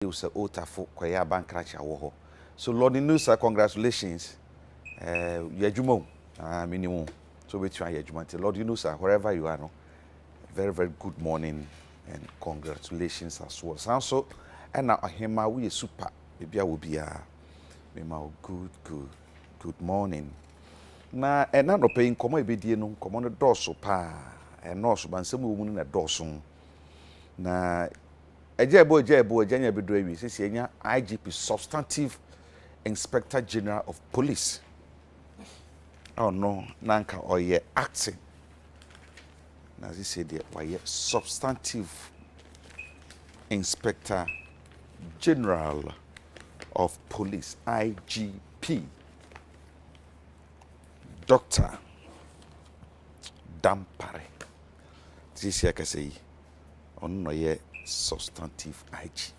was a otafo kwaya bankracha wo ho. So Lord Nusa, congratulations. Yajumo, minimum. So we try Yajumante. Lord Nusa, wherever you are, no, very, very good morning and congratulations as well. Sound so, and now hima we super. Maybe I will be good morning. Na ena no paying komo ebedie no komo no doso pa eno so bansam wo mu na doso na ejebo ejanya bedo awi sisi enya IGP substantive inspector general of police. Oh no, nanka oye acting na sisi de oye substantive inspector general of police, IGP. Dr. Dampare. This year, I say, on no ye substantive IG.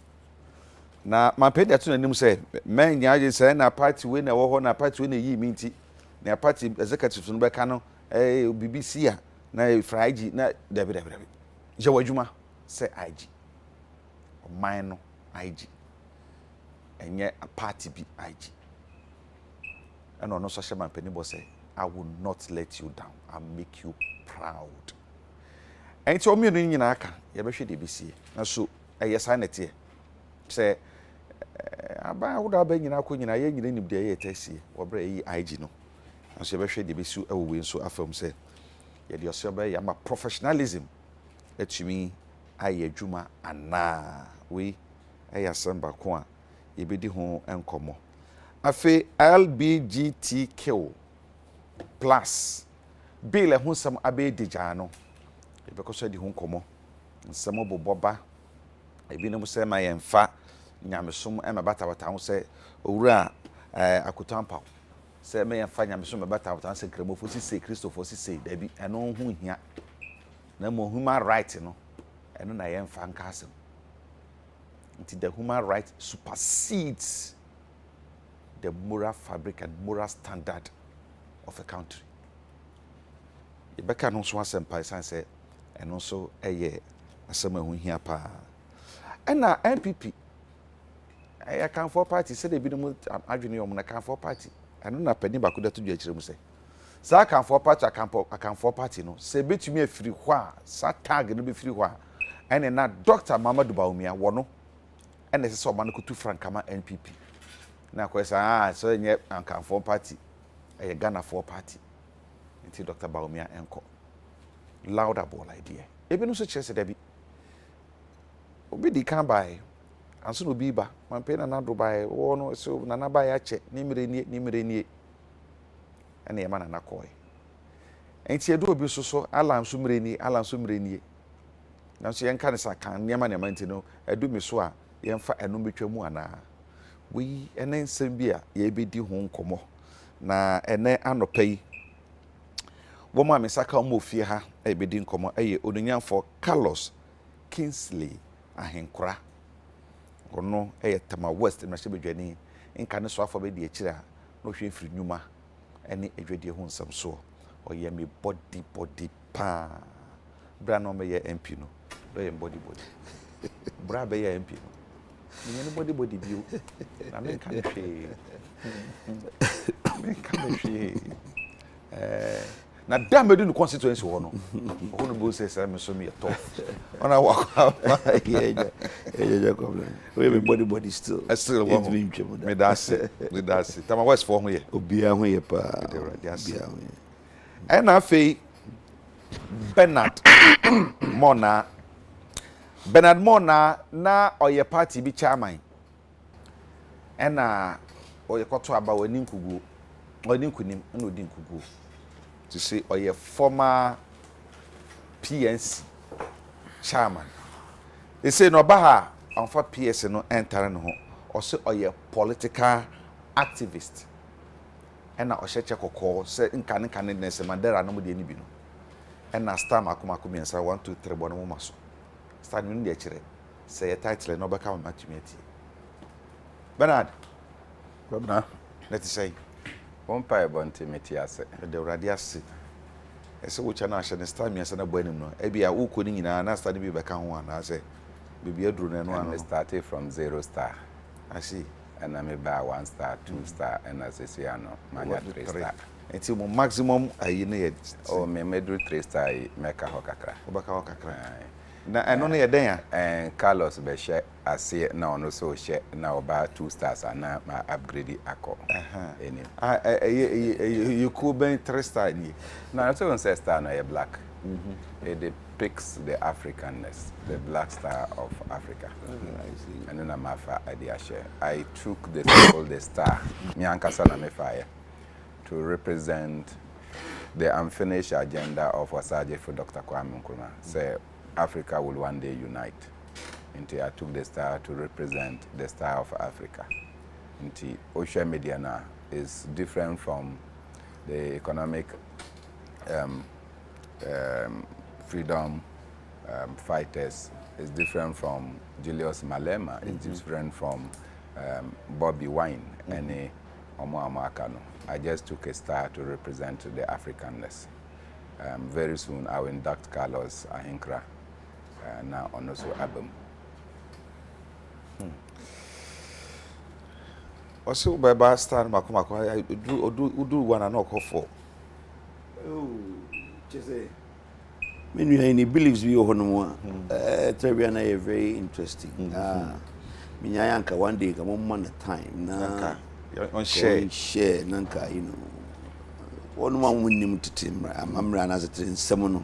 Na my pay that to the say, man, ya say na party when na wo na party when ye minti, na party executive no be no BBC a na fra IG na dabi. Je wadwuma say IG. O man no IG. Enye a party be IG. And on no social man penny boss say I will not let you down. I'll make you proud. And it's all me in Naka. You better be see. And so I sign it here. Say, I would have been in a queen. I ain't in the ATC or Bray IG no. And so you better be see. I will win. So I from say, yeah, your survey. I'm a professionalism. Let me. I Juma and na we. I assemble kwa. You be the home and come. Afe LBGTQ plus bill ehun sam abe deja no e be ko so di hun komo nsam boboba e bi no mo se ma yemfa nyamesom e ma bata ho se owura akutampa se ma yemfa nyamesom e bata se kremofo si se Christopher si se da bi eno hu hia na mo human right no eno na yemfa nka asem nti the human right supersedes the moral fabric and moral standard of a country. Ibeka no so asempa say and also eye asema hu hia pa. And na NPP I can for party say they be no adwene yom na can for party. And na pani ba ko da to dwa kire mu say. Sa can for party I can for party no say betumi afiri ho a sa tag no be firi ho a. And na Dr. Mamadou Bawumia wo no. And say so man ko tu frankama NPP. Na kwesa so nye ankan for party a Ghana for party until Dr. Bawumia enko louder ball idea ebe no so chese da bi obi di kan bai anso no bi ba man pe na do bai wo no so na na bai ache ni mire nie ene yema na koy enti edu obi so alam so mire nie na so yenka ne sakan niema ne man no edu mi so a yemfa eno betwa mu ana we enen sembia ye bedi ho nkomo na ene anopai wo ma mesaka mo fie ha e bedi nkomo eye onunyanfo Carlos Kingsley ahenkora ono eye Tama West na shebedwani nka ne so afọ be de akira no hwe firi nyuma ene edwede ho nsam so oye me body pa bra no me ye MP no do ye body bra be ye MP no ni body bio na me kan hwe na damage no constituency wo no no bo say say me so me tough ona walk yeah problem we be body still me that's it Tama West for ho ye obia ho ye pa obia ho ye and afei Bernard Mona na oye party bi chairman ena oye kwato aba wani nkugu oni nkunim na odi nkugu to say oye former PNC chairman they say no baha onfa PS no enter no ho o say oye political activist ena o hyeche kokko say nkan ne se mandera no mo de ni bi no ena star makomako miensa 1 2 3 bono mo maso star no de kire say title no baka ma tumeti Bernard let's say one pie bonte metiase the radiasi ese wo chana ahye ne star miensa na bo anim no e bia wo ko ni nyina na star ne bi beka ho ana say Bibi aduru na no And ano. I started from 0 star. I see. And I'm about 1 star, 2 star, and as I say, I know, manya 3 star. Until mo maximum ayi na ye. Oh, me do 3 star, make a hokakra. Obaka wa kakra. Na eno na ye den ya. And Carlos be share ase na ono so share na about 2 stars and na ma upgrade ako. You could be 3 star ni. Now so say star na ye black. It depicts the Africanness, the black star of Africa. And then I'm Adekye. I took the symbol, the star, Nyankasa na me fire, to represent the unfinished agenda of Osaje for Dr. Kwame Nkrumah. Say Africa will one day unite. Until I took the star to represent the star of Africa. Until Osha Mediana is different from the economic freedom fighters. It's different from Julius Malema. It's different from Bobby Wine and Omo Amakano. I just took a star to represent the Africanness. Very soon I will induct Carlos Ahinkra now on also album. Also by star makomako I do one and knock for. Oh, just say. When you any beliefs we ho no mo Trebiana very interesting. Minyanka one day come on the time na on share nanka you know. One man winning to team amra na zetin semono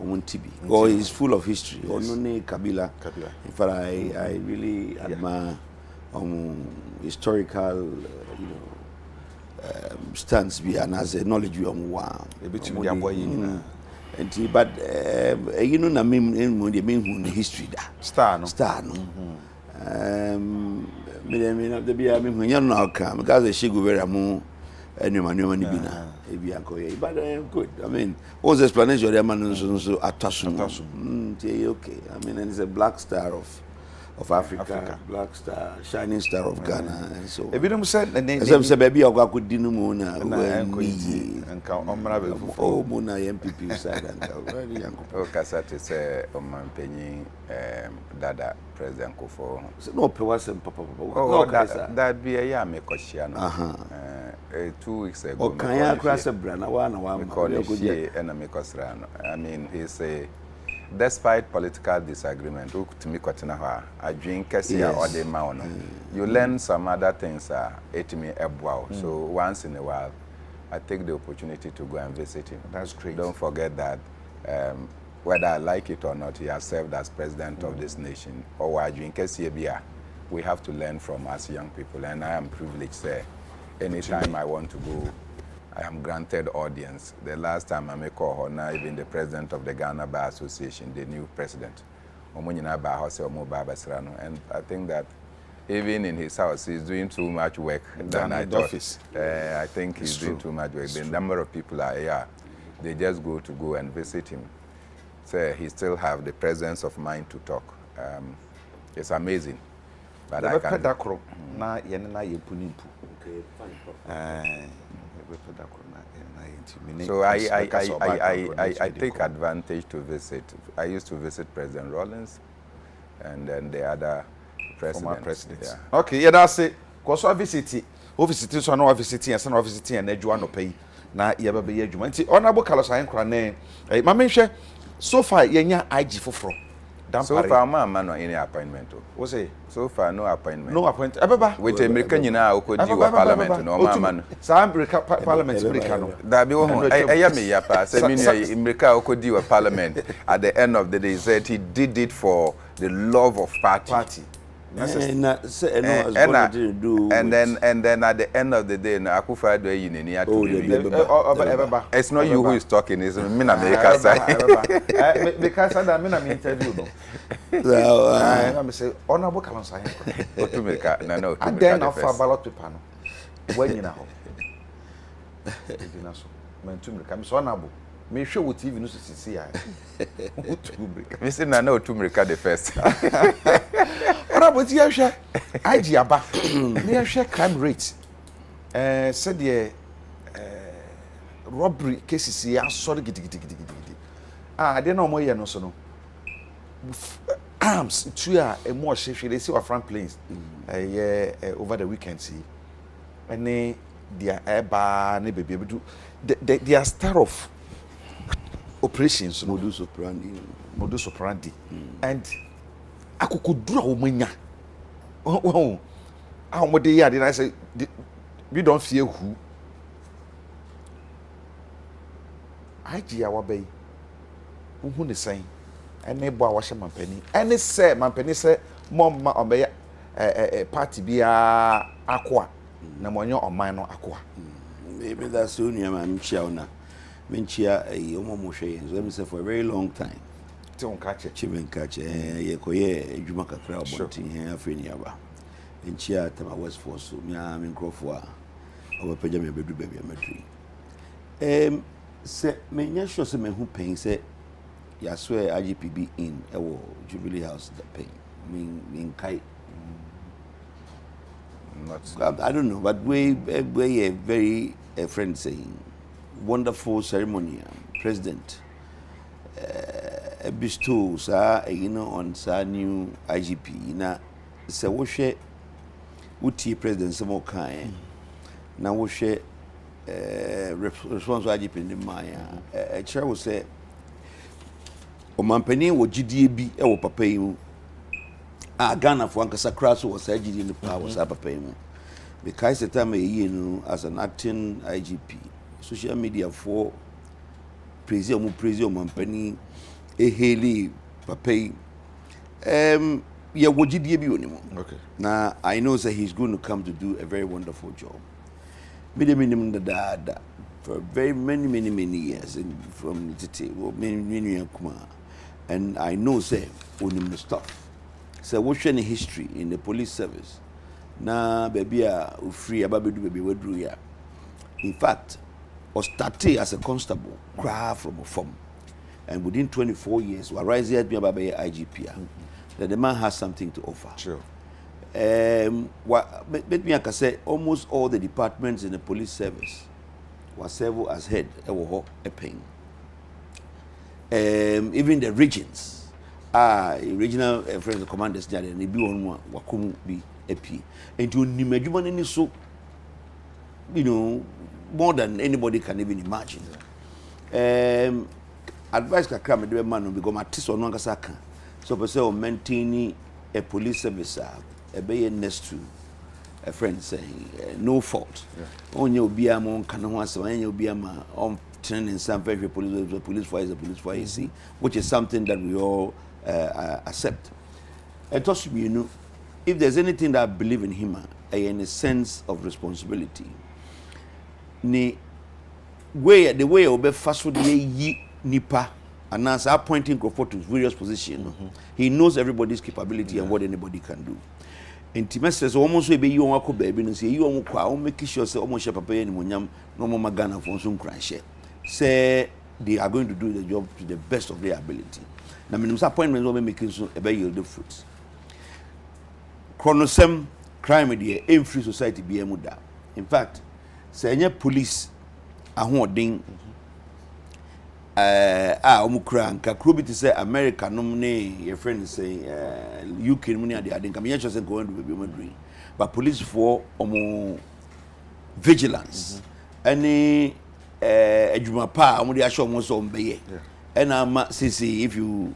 omuntibi. God is full of history. Onone Kabila. In fact I really admire historical you know stance be and as a knowledge we on wow. But you know na me the history da star no me the be me hu yan na ka because she go very amu anyway ni bi na e bi anko but good I mean all the explanation the man so atasu okay I mean and it's a black star of Africa, black star, shining star of Ghana, and so. If you don't say the name, say baby, I go could dinner mona, and count on oh mona MPP side and very young. Oh, Kasati say Oman Penny, Dada President Kufo. No, Pewasem Papa. Oh, that be a yame Koshiano. 2 weeks ago. Oh, can you cross a brand? I want to call it enemy Kosrano. I mean, he say. Despite political disagreement, to me, I drink Kessia or the Mauno. You learn some other things, it me a wow. So once in a while, I take the opportunity to go and visit him. That's great. Don't forget that whether I like it or not, he has served as president of this nation. Or I drink Kessia, we have to learn from us young people. And I am privileged, say, anytime I want to go, I am granted audience. The last time I make call, now even the president of the Ghana Bar Association, the new president, and I think that even in his house, he's doing too much work than I thought. I think he's doing too much work. The number of people are here, they just go and visit him. So he still have the presence of mind to talk. It's amazing. But I can. So I take advantage to visit. I used to visit President Rawlings and then the other presidents. Yeah. Okay, yeah, that's it. Because I visit, so no visiting, and some visiting, and Edgewan no pay. Na yaba be adwuma. Nti honorable Carlos Ahinkra na ma menhwe so far yenya IG foforo. So far man no any appointment. What say? So far no appointment. No appointment. Ababa. With America nyina okodi wa parliament no man. Sa America parliament America no. Da bi wo ho eya me ya pa say me America okodi wa parliament at the end of the day he said he did it for the love of party. And then at the end of the day, Akufa do you need to it's not you who is talking, it's me na America side. Because I mean I'm interview no. So I say honorable Carlos Ahinkra. To America, no. And then offer ballot paper no. When you know. Man to America, so honorable. Me show with TV no see me say na no to America the first. But you share IG aba. Me share crime rate. Said the robbery cases here sorry gidi. Ah, they no more here no so no. arms two a more shape they see our front planes over the weekend see and their airbar ne baby do their start of operations modus operandi and akukudura omanya oh how dey here I say we don't fear who Adekye awabey who ne saying ene bo a wahye mampani ene say mampani say mom obey party bia akoa na monyo oman no akoa maybe that's so near man chiauna menchia omomo hwe so let me say for a very long time ti on catch chiven catch ye koye adwuma kakra obonti afeni aba menchia tama west force so me nkrofo a obapeja me bedu bia madri se menya sure se me hu pen se ya swear IGPB in ewo Jubilee House the pen mean kai not I don't know but we a very a friend saying wonderful ceremony president bestows on sa new IGP na se wo hwe uti president se mo kan na wo hwe response IGP in Maya chair will say omampani wo gidie bi e wo papa yi mu a Ghana for ankasa crash was gidie in the power was papa yi mu because the time you know as an acting IGP social media for praise omampani e heli papa yi yeah wo gidie bi onimo okay now I know that he's going to come to do a very wonderful job minimum da for very many years from Tite many and I know say onim stuff so what any history in the police service na baby a free ababedu baby wadru ya in fact was started as a constable cry from a farm and within 24 years we rise here be about IGP that the man has something to offer sure let me say almost all the departments in the police service was served as head a pain. Even the regions regional friends commanders there and be on wakum be a p and to nimedumani so you know more than anybody can even imagine. Advice ka kram de man no because matis on nkasa kan so per se maintaining a police service a be next to a friend saying no fault onye obi am on kan ho asem onye obi am on training some very police for you see which is something that we all accept. It also be, you know, if there's anything that I believe in him in a sense of responsibility the way obe fast would yi nipa and as appointing Crawford to various positions he knows everybody's capability and what anybody can do. Intimacy so almost we be you won akọ baby no say you won kwa o make sure say almost papa ye ni monyam no mo magana for so nkran share say they are going to do the job to the best of their ability. Na minimum appointments we making so e be yield the fruits. Chronosem crime dey in free society be emu da. In fact, say any police ahoden omukra nka krobiti say America nom ne your friend say UK money ade ade nka me just say go and do be madri but police for omo vigilance any adwuma pa omo dey show omo so mbeye and if you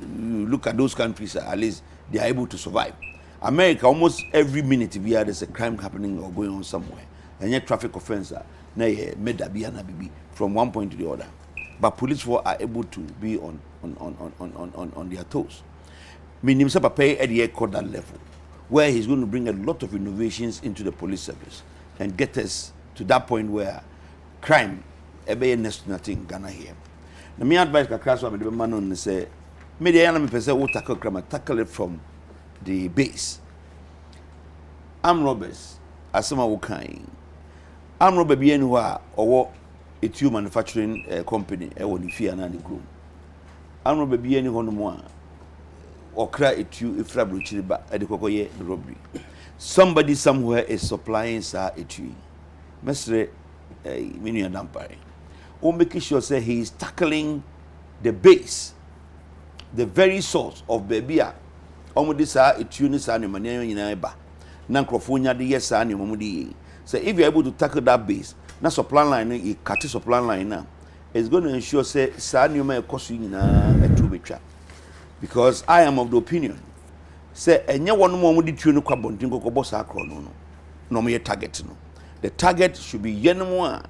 look at those countries at least they are able to survive. America almost every minute there's a crime happening or going on somewhere and yet traffic offense na meda bia na bibi from one point to the other. But police force are able to be on their toes. Meaning, pay at the that level, where he's going to bring a lot of innovations into the police service and get us to that point where crime, next to nothing, Ghana here. Now, my advice to class one, the man on say, maybe I am a person who tackle it from the base. Armed robbers, as some are kind. Armed robber be anywhere or a tube manufacturing company or the fear and the group. I don't know be any one more or cry it you if Rabruchi at the Cocoye robbery. Somebody somewhere is supplying sa a tree. Mestre Minia Dampare. Or making sure say he is tackling the base, the very source of Bebia omo di saa etuo ni saa ne mane nyina ba na nkrofo nya de yes saa ne omo di say if you are able to tackle that base na supply line e cut supply line na it's going to ensure say saa ne ma ekoso nyina etu betwa because I am of the opinion say enye wono mo di tuo no kwabontin kokobọ saa kro no mo ye target no the target should be yenmo a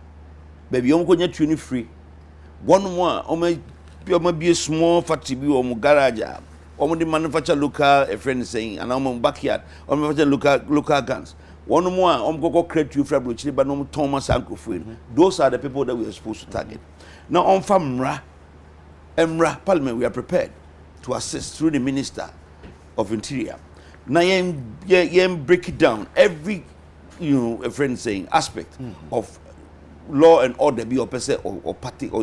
baby omo ko nya tuo ni free one more omo be a small factory bi omo garage omo the manufacture local a friend saying and omo backyard omo manufacture local guns one more omo go create you for brochire but no Thomas Ankrofo those are the people that we are supposed to target now on famra emra parliament we are prepared to assist through the minister of interior now yen break it down every a friend saying aspect of law and order be or party or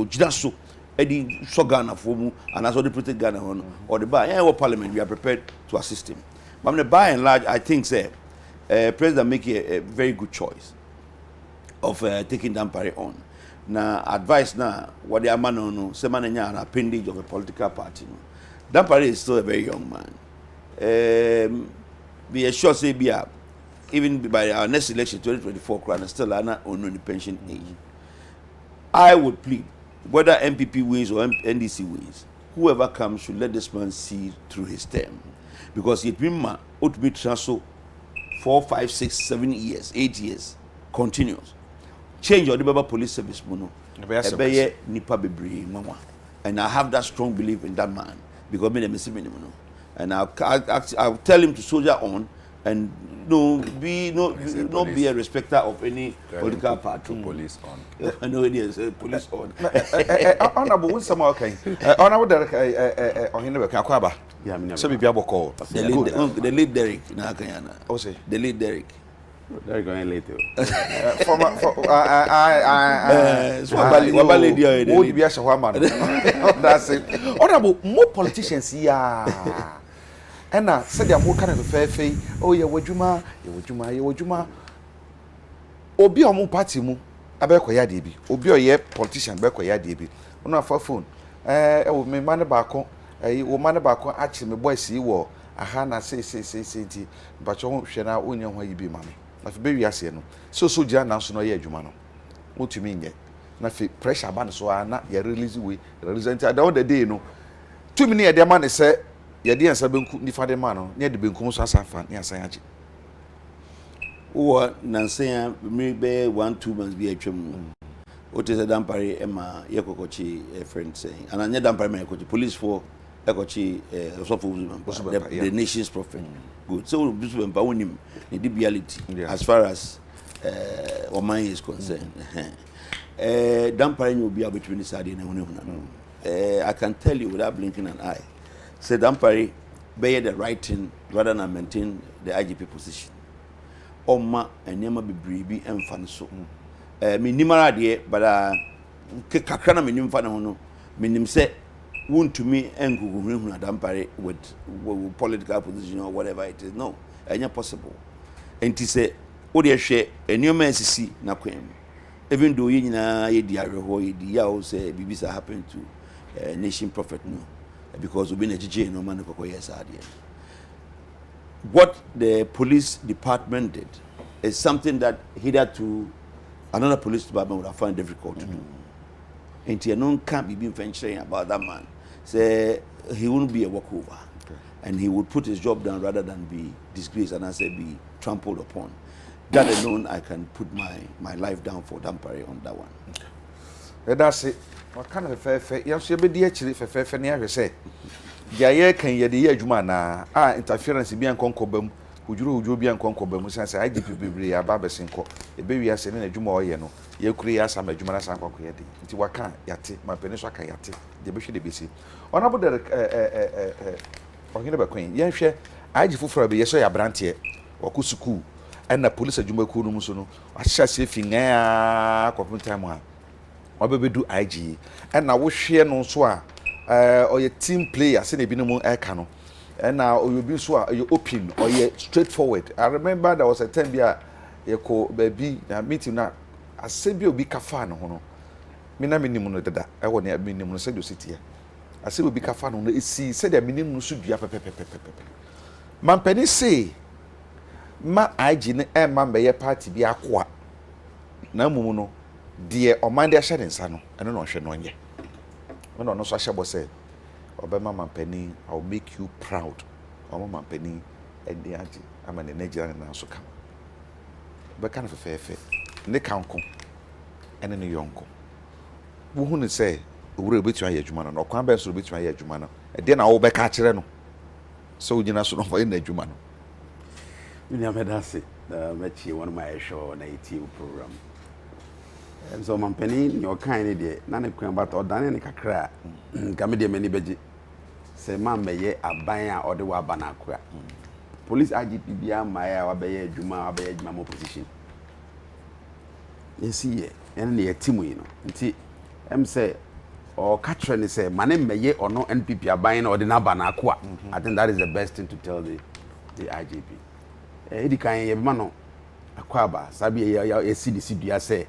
jinaso edi so Ghana for mu and as the protect Ghana or the by parliament we are prepared to assist him but by and large I think say president make a very good choice of taking Dampare on now advice now what the man no say man an appendage of a political party no Dampare is still a very young man be assured say be even by our next election 2024 crown still are not on the pension age. I would plead whether MPP wins or NDC wins, whoever comes should let this man see through his term because it will be transfer 4, 5, 6, 7 years, 8 years continuous. Change your Baba police service mono. Nipa bebre mama, and I have that strong belief in that man because me the and I'll tell him to soldier on. And not be a respecter of any political party. Police on. I know it is police on. Honorable, when some okay. Honorable Derek, on him Kakwaba. Yeah, so be able call. The lead Derek, Nakayana. Oh, say the lead Derek. They're going later. That's it. Honorable, more politicians, yeah. And now, said they are more kind of fair fee. Oh, yeah, wajuma. Obi omu party mu. Abeko ya debi. Obi oye politician beko ya debi. Una for phone. Me man baako. O man baako achi me boy si wo. Aha na say ti. But you hwe na onye ho yi bi mame. Na fe be wiase no. So jia na so no ye adwuma no. Otumi nye. Na fe pressure ba no so na ye release we. Release at the end of the day no. 2 minutes de man say yadi ansa benku ni fade ma no ne de benku so asafa ne asan age wo nansen me be 1-2 months be atwam o te Dampare ema yekokochi a friend saying and anya Dampare me yekochi police for yekochi so for the nation's prophet good so this bempa wonim the reality as far as Oman is concerned Dampare you be between the side and I can tell you without blinking an eye say Dampare bear the right thing rather than maintain the IGP position. Oma enema bebrebe emfa so. Me nimara de but kakra na me nimfa na ho no. Me nim say wontumi enguguhunu Dampare with political position or whatever it is. No, enya possible. Enti say wo de hwe enema asisi na kwem. Even though ye nyina ye di areho ye di ya o say bibisa happen to nation prophet no. Because we've been a GJ no man yes. What the police department did is something that hitherto another police department would have found difficult to do. And no can't be being venturing about that man. Say he wouldn't be a walkover. And he would put his job down rather than be disgraced and I say be trampled upon. That alone I can put my life down for Dampare on that one. That's it. What kind of fair? You should be actually fair near say. Jaya can ye the adwuma na interference bi ankonko bam ujuru bi ankonko bam say IGP bebre aba besenko e be wi ase na adwuma oye no ye kure ya sama adwuma na sanko ko ye de nti waka yate ma peniso aka yate de be hwe de besi onabo de ohine be kwen ye hwe IG fufura be ye so ya brantie oku school na police adwuma ku no muso no ahya se finga akopun time a obebedu IG na wo hwe no so a or your team player say be no more no and now you be so you open or you straightforward. I remember there was a time you ko baby meeting na asem bi obi kafa no ho no me na minim no dada e wo ne minim no say do city ase obi ka fa no na esi se de minim no so dua pepepepepepe mampani say ma IG ne e ma mbeye party bi akoa na mumu no de oman de ahye ne nsa no eno no hwe no nye no no so ahye bo say obema mampani I will make you proud omo mampani ende age ama ne Nigeria na so kam be kan fefefe ne kanko ene ne yonko wo hu ne say owura obetu aye adwuma no okwan be so obetu aye adwuma no e de na wo be ka kire no so ugina so no fa ina adwuma no William Hedasi met you one of my show on ATV program. And so mampeni your kind de na ne kwan but odane ne kakra game de mani beji se man beye aban a ode wa bana akwa police IGP bia maya wa beye adwuma mo position yesi ye en ne yetimu yi no nti em say or catch ne say mane meye ono NPP aban na ode na bana akwa. I think that is the best thing to tell the IGP. Edi kan ye bema no akwaba sabi ya CDC dua say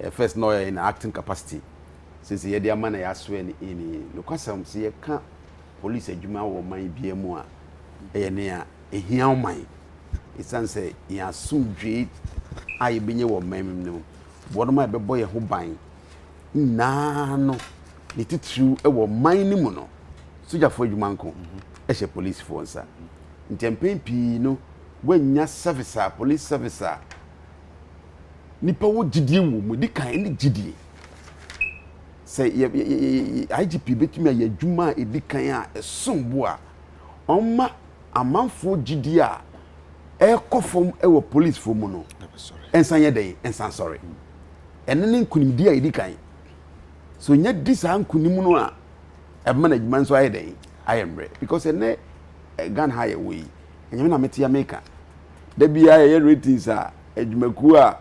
first no in acting capacity since ye dey man ya so in no kwasam se ye ka police adwuma wo man bia mu a ye ne a ehia man isan say ya sumdwe aye benye wo man no bodo ma be boy ho ban na no ni titru e wo man ni mu no sojafo adwuma nko ehye police fo nsa ntempem pi no wanya service police service nipa wo gidie wo mu di kan ni gidie say IGP betumi ya adwuma edi kan a esombo a omma amanfo gidie a ekofom ewo police fo mu no ensan ye dey ensan sorry enene nkunimdi a edi kan so nya disa nkunim no a ebe na adwuma nso aye dey ayemre because ene gan high way enyame na meti America da bia ye ratings a adwumaku a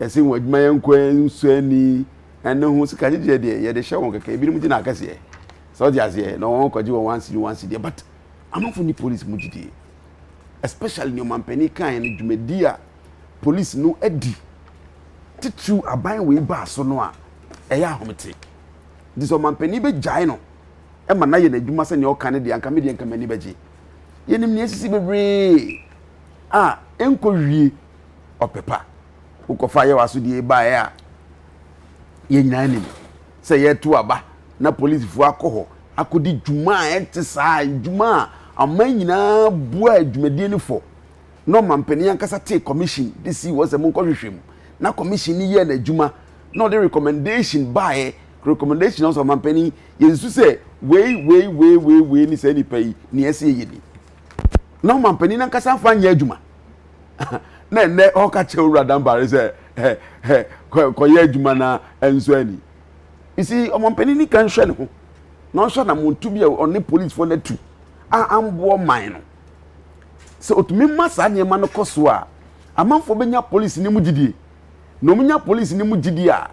yesi wo adwuma yankwa nsuani ene hu sika gye de ye de hye won kaka ebi mu gina akase so di ase no won kwaji won one city but amafo ni police mu gidi especially no mampani kan ne dwumadi a police no adi titru aban we ba so no a eya ahomete di so mampani be jai no e ma na ye na adwuma se ne o kan de anka me de anka mani beji yenim ne asisi bebre enko wie opepa ukofa ye waso die ba ya ye nyina nim se ye to aba na police fu akoho akodi dwuma etisa dwuma aman nyina bua dwumadie ni fo no mampani ankasa take commission this was a mon kohwehwem na commission ni ye na dwuma no the recommendation by recommendation also mampani yesu se we ni se ni pay ni ese ye ni no mampani ankasa fa nya dwuma na ne o ka che owura dan bare se ko ye adwuma na enso ani isi o mampani ni kan hwe ne ho na hwe na muntu bia on police for na tu ambo man no se otumi masa nyema no koso a amanfo benya police ni mu gidie no munya police ni mu gidie a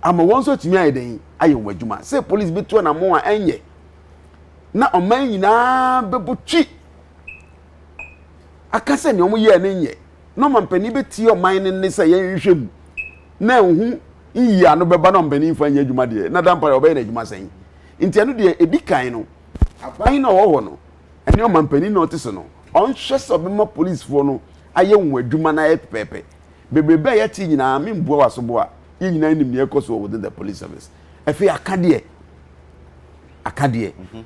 ama wonso tumi ayeden aye wadwuma se police betu na mo a enye na oman nyina bebutwi akase ne omo ye ne nye no mampani beti oman ne se ye nhwem na hu iyi anu beba no mampani fa nya adwuma de na dampare obaye na adwuma sen nti anu de edikan no aban na wo ho no ene o mampani no te so no on hwe so be ma police fo no aye nwa adwuma na ye pepepe bebrebe ya ti nyina me mbuo waso a ye nyina nim ne ekoso within the police service efe akade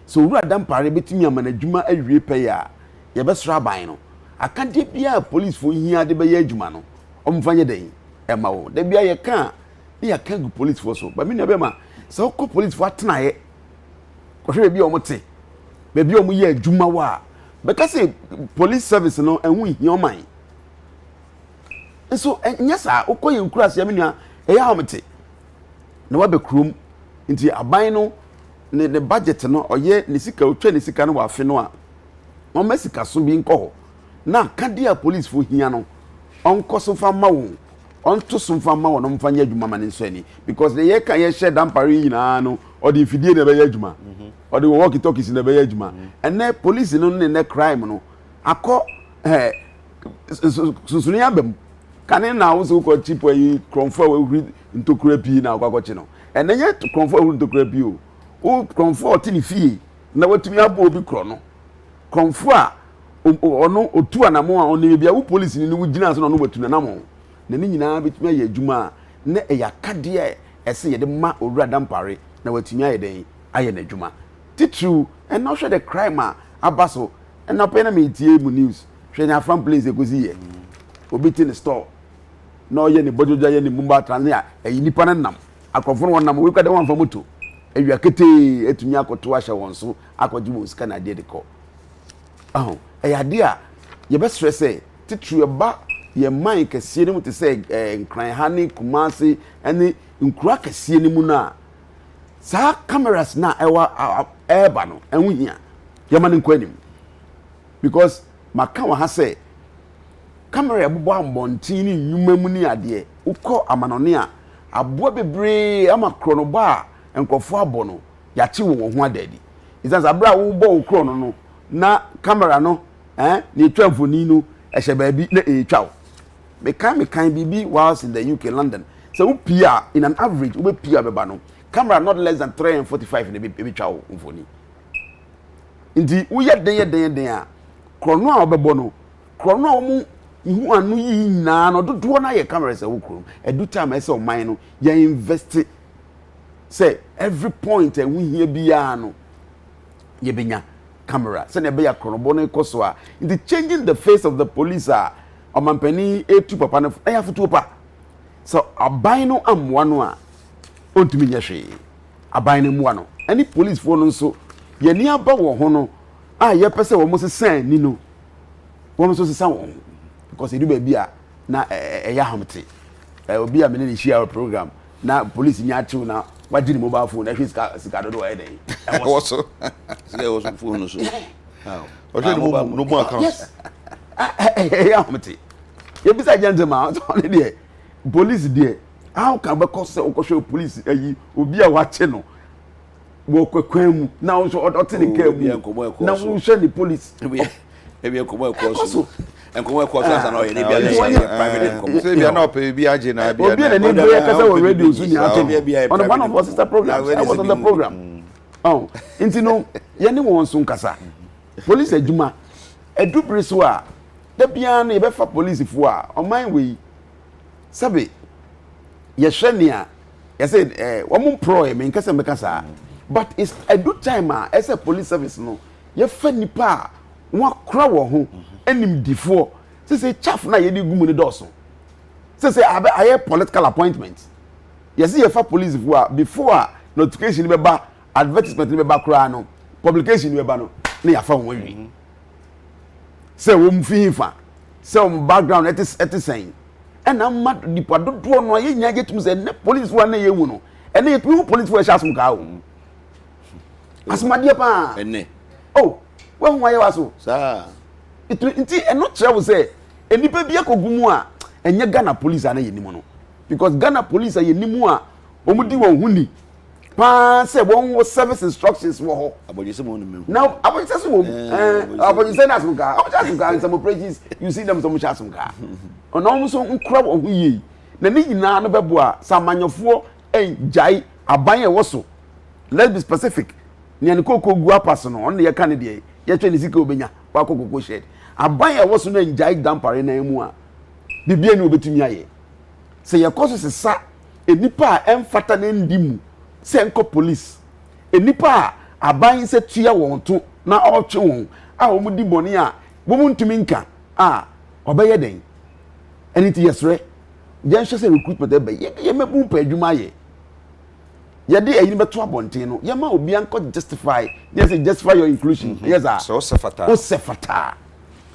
so wura dampare betimi amana adwuma awie pe ya ye be sra ban no akade bia police fo hia de be ya adwuma no omfanye den ema wo de bia ye ka ya ka gu police fo so ba me be ma so ko police fo atena ye ko hwe bia omote be bia omo ye adwuma wa be ka say police service no enhu hia oman so nyasa ukoye nkurase me nua eya omete na wa be krom nti aban no ne budget no oye ne sika otwa ne sika no wa afe no a o masika so bi nko na kadia police fo hia no onko so fa ma wo onto so fa ma wo no mfa nya adwuma ma ne nso ani because the ye kan ye share dampare nyina no o de fidie na be ya adwuma o de walkie talkies na be ya adwuma ene police no ne crime no akọ susuni abem kane na wo so ko chipo yi kromfo we ntokura bi na akọ chi no ene ye kromfo we ntokura bi o o comfort ni fie na watumi abo obi kro no comfort a ono otu anamo a ono bia wo police ni wo gina so no watu nanamo na ni nyina betumi aye adwuma na eyakade ese ye de ma owura dampare na watumi aye den aye na adwuma titru and not sure the crime abaso and na pena me tie mu news hwe na from place ekozi ye obi tin store na oye ni bojoja ye ni mumba trania eyi nipa na nam akofo won nam we kwade won fa moto ewia kete etumi akoto ahye won so akoji wo sika na de de ko eyade a ye be stress titru ba ye man kese ni mu te say nkran hani kumasi ene nkura kese ni mu na sa cameras na ewa eba no enwu hia ye man nkwanim because maka wa ha say camera ebubo ambontin ni nyuma mu ni ade ukọ amanone a aboa bebre ama krono ba enkofo abo no ya chi wo ho adadi izan sabra wo bo krono no na camera no ni twamfoni no ehye baabi na etwa me kan bibi whilst in the UK London so we pia in an average we pia beba no camera not less than 345 na be twa wo mfoni ndi wo ye den a krono a obebo no krono a mu ihu anu yi na no dodo na ye cameras e wokrom edu time ese o man no ye invest say every point and we here bia no ye benya camera say na be ya kronobo no ikoso a it changing the face of the police a omampani etu papa no e afutu pa so aban no amwa no a ontumi nya hwe aban no mwa no any police fo no nso ye ni aba wo ho no a ye pese wo mo sesan ni no wo mo so sesan wo because you do baby na eya hamte obi a me ne share program na police nya achiw na wagiri mobile phone na hwe sika do e dey e was so phone so o je no mo account yes eya hamte ye bisa gentleman on there police there how can be cause okosho police ayi obi a wache no wo kwekwan mu na wo so ote ne ka mu na wo hwe ni police ebi enkomo ekoso enkomo ekoso asa na oye ni bia private enkomo say bia na ope bia age na bia obi na ni bia kasa wo radio so ni ato on one of our sister programs I was on the program inti no ye ni won so nkasa police adwuma edubri so a da bia na ye be fa police fo a oman we sabe ye hwe ni a ye say wo mo pro e me nkasa me kasa but it's a good time as a police service no ye fa nipa wa kra wo ho enim difo say chaff na ye di gumu ni doso say aye political appointment yes ye fa police fo before notification be ba advertisement be ba kra no publication be ba no na ya fa won wi say wo mfi fa say wo background it is saying and am mad nipa dodo no ye nya getum say ne police fo na ye wu no ene ye police fo sha asum ka wo asumade pa ene oh we hu aye waso sa nti eno kire wo say enipa bia kogumu a enye Ghana police ana ye nimu no because Ghana police ye nimu a omudi won huni pa say won wo service instructions wo ho abojise mo no now abojise so wo abojise na asumka in some places you see them some asumka ono so nkura wo hu yi na ni nyina no bebo a samanyofo enjai aban e wo so let's be specific ni an koko gu apaso no on ye kan de ye twa ni sika obenya wa koko shed aban e wo so na enjai dampare na emu a bibia ni obetumi aye se ye koso sesa enipa a emfata na ndimu se enko police enipa a aban se tua won to na otwe won a omudi boni a wo ntumi nka a obeye den eniti yesre je nhwe se recruitment e be ye mebu pa adwuma ye ye de eyin beto abonten no ye ma obi anko justify yes justify your inclusion yes so sefata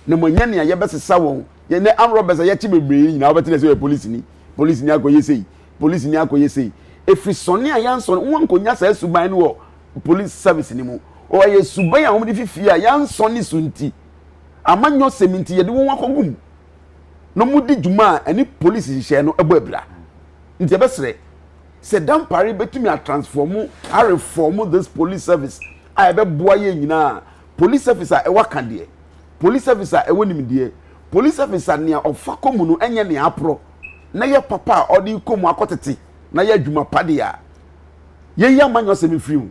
na monya ne ye besesa won ye ne amrobes ye chi bebre nyina obetene se police ni akoyesei police ni akoyesei efri sone a yanso won konya sa suban no wo police service ni mu o ye suban a won di fifi a yanso ni sunti amanyo seminti ye de won akogum no mudi djuma ani police hye no ebo ebra nti ebesre se dampare betumi a transform a reform this police service a ebe boa ye nyina police service a ewa kande police service a ewo nimdie police service a ne ofa komu no enye ne apro na ye papa odi komu akotete na ye adwuma pade a ye ya manyo se me friu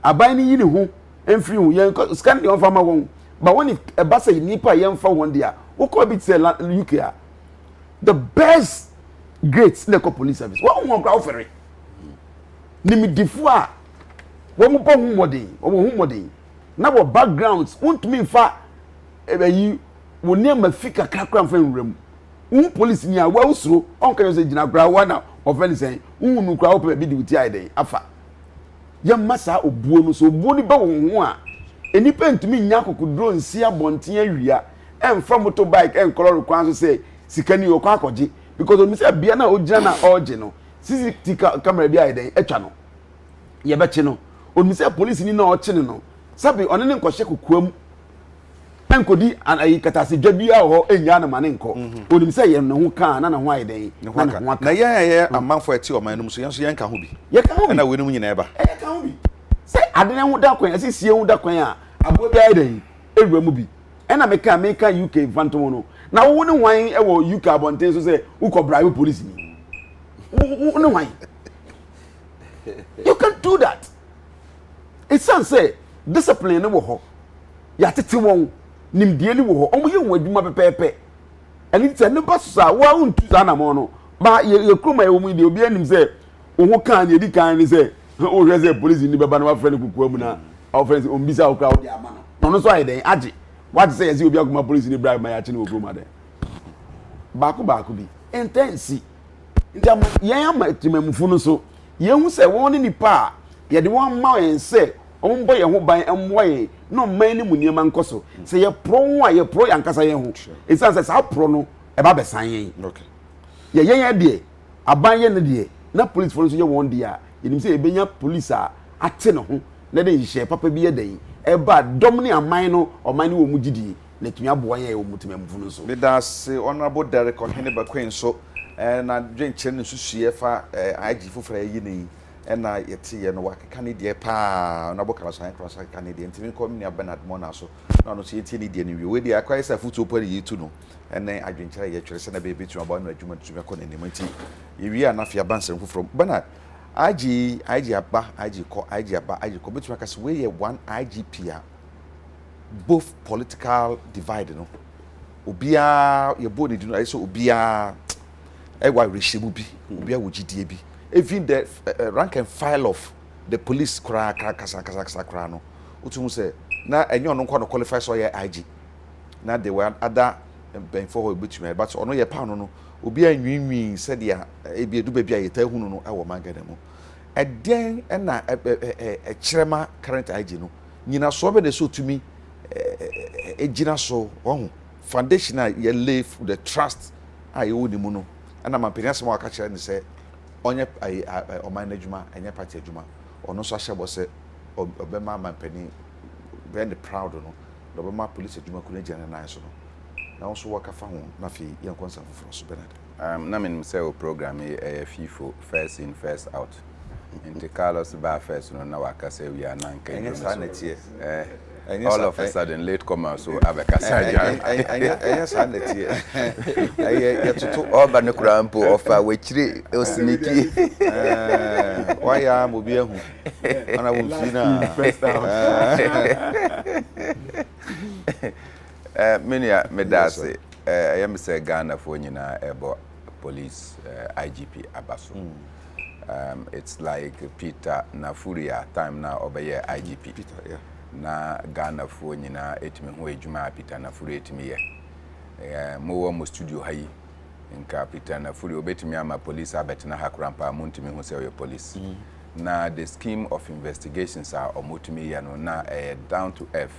aban ni yini ho emfiri ho yen scan de on fa ma won but when e ba say nipa yen fa won dia wo ko bi say UK a the best grades in the police service won kra ofere nimidifo a wo mo bo hu modern na wo backgrounds wontumi fa ebayi wo ne mafika kakra mfa nwuram police ni a wa usuro on kan say gina kra wa na ofeni say nu kra wo pe bi di uti aiden afa ya masa obuo no so obuo ni ba wo ho a enipa ntumi nya kokudro nsi abonten awia emfa motorbike enkolor kwan so say sikani yo kwa akoje because o mi say bia na ogina na orge no CCTV camera bi aiden etwa no ye be che no o mi say police ni na o che no sabi one ne nkɔhye kokoam enkodi ayi katase dwabia ho enya na mane nkɔ onim sɛ yɛ ne ho kan na ho ayɛden na yɛ amanfo ati o man no so yɛn ka ho bi na wenum nyina ɛba ka ho bi sɛ adene ho da kwan asisie ho da kwan a abo bi ayɛden ewura mu bi ɛna meka UK phantom no na wo ne hwan ɛwɔ UK abɔnten so sɛ ukɔ bribe police ni wo ne hwan you can do that it sounds say discipline ne wo ho ya tete won nimdie ne wo ho omo ye won adwuma pepepe eni tse ne ba so a wa untu za na mo no ba ye kroma ye wo mu de obi anim se wo ho kan ye di kan ni se o hwe se police ni beba na wa frɛ ne kukuwa mu na o frɛ se o mbisa o kra o de ama no no so ayi den age what say ye obi akoma police ni bribe ma ya che ne wo kroma den baako bi intense ntam yen ama timamfu no so ye hu se won ne nipa ye de won ma yen se on boy ho ban emwoye no man ni mu niema nkoso se ye pro ho a ye pro yankasa ye ho esan se sa pro no e ba besan yen okay ye de aban ye ne de na police for so ye won de a yenim se e benya police a ate ne ho na de hye papa bi ye den e ba dom ne aman no oman ni wo mu gidi na tumi aboa ye wo mutemamfu no so me da se honorable Derek Ohene Bakwen so na dwenche ne susue fa agi fofora yi ne ena yete ye no wakeka ne de pa na boka so cross ka ne de ntimi ko me Bernard Mona so na no so yete ne de ne we de akwai sa futu pori yitu no ene adwenkyere ye twere se na be betu aba no adwuma tumi ko ne nemanti yewi anafia bansem foforo Bernard agi ko betu aka se we ye one IGP a both political divide no obia ye bo ne di no so obia ewa rehemu bi obia wo gidie bi even the rank and file of the police kra no utumu say na enyo no nko no qualify so ye IG na they were other ben for between but ono ye pa no obi anwinwin said dia e bi edu ba bia ye ta hunu no e wo mangada mu eden na kirema current IG no nyina so be de so tumi ejina so wo foundation a ye lay the trust a ye woni mu no ana mampeni asem aka kire ni say onye oman adwuma enye party adwuma ono so ahyebo se obema mampeni very proud no obema police adwuma ku na gene na so no na won so waka fa ho na fi yen konsa foforo so Bernard na men say o program e FIFO first in first out into Carlos ba first no na waka say we are nan kan enye sa na tie all of a sudden late comer so abekasa enye sa na tie ye tutu oba ne kurampo ofa wechire osiniki waya mo bi ehu ana wo fi na first out menia medase ayam say Ghana for nyina ebo police IGP abaso it's like Peter Nafuria time now obeye IGP Peter yeah na Ghana for nyina etimi ho adwuma Peter Nafuria etimi ye mo wo studio hayi nka Peter Nafuria obetimi ama police abetena hakrampa muntimi ho say police na the scheme of investigations are omotimi ye no na down to earth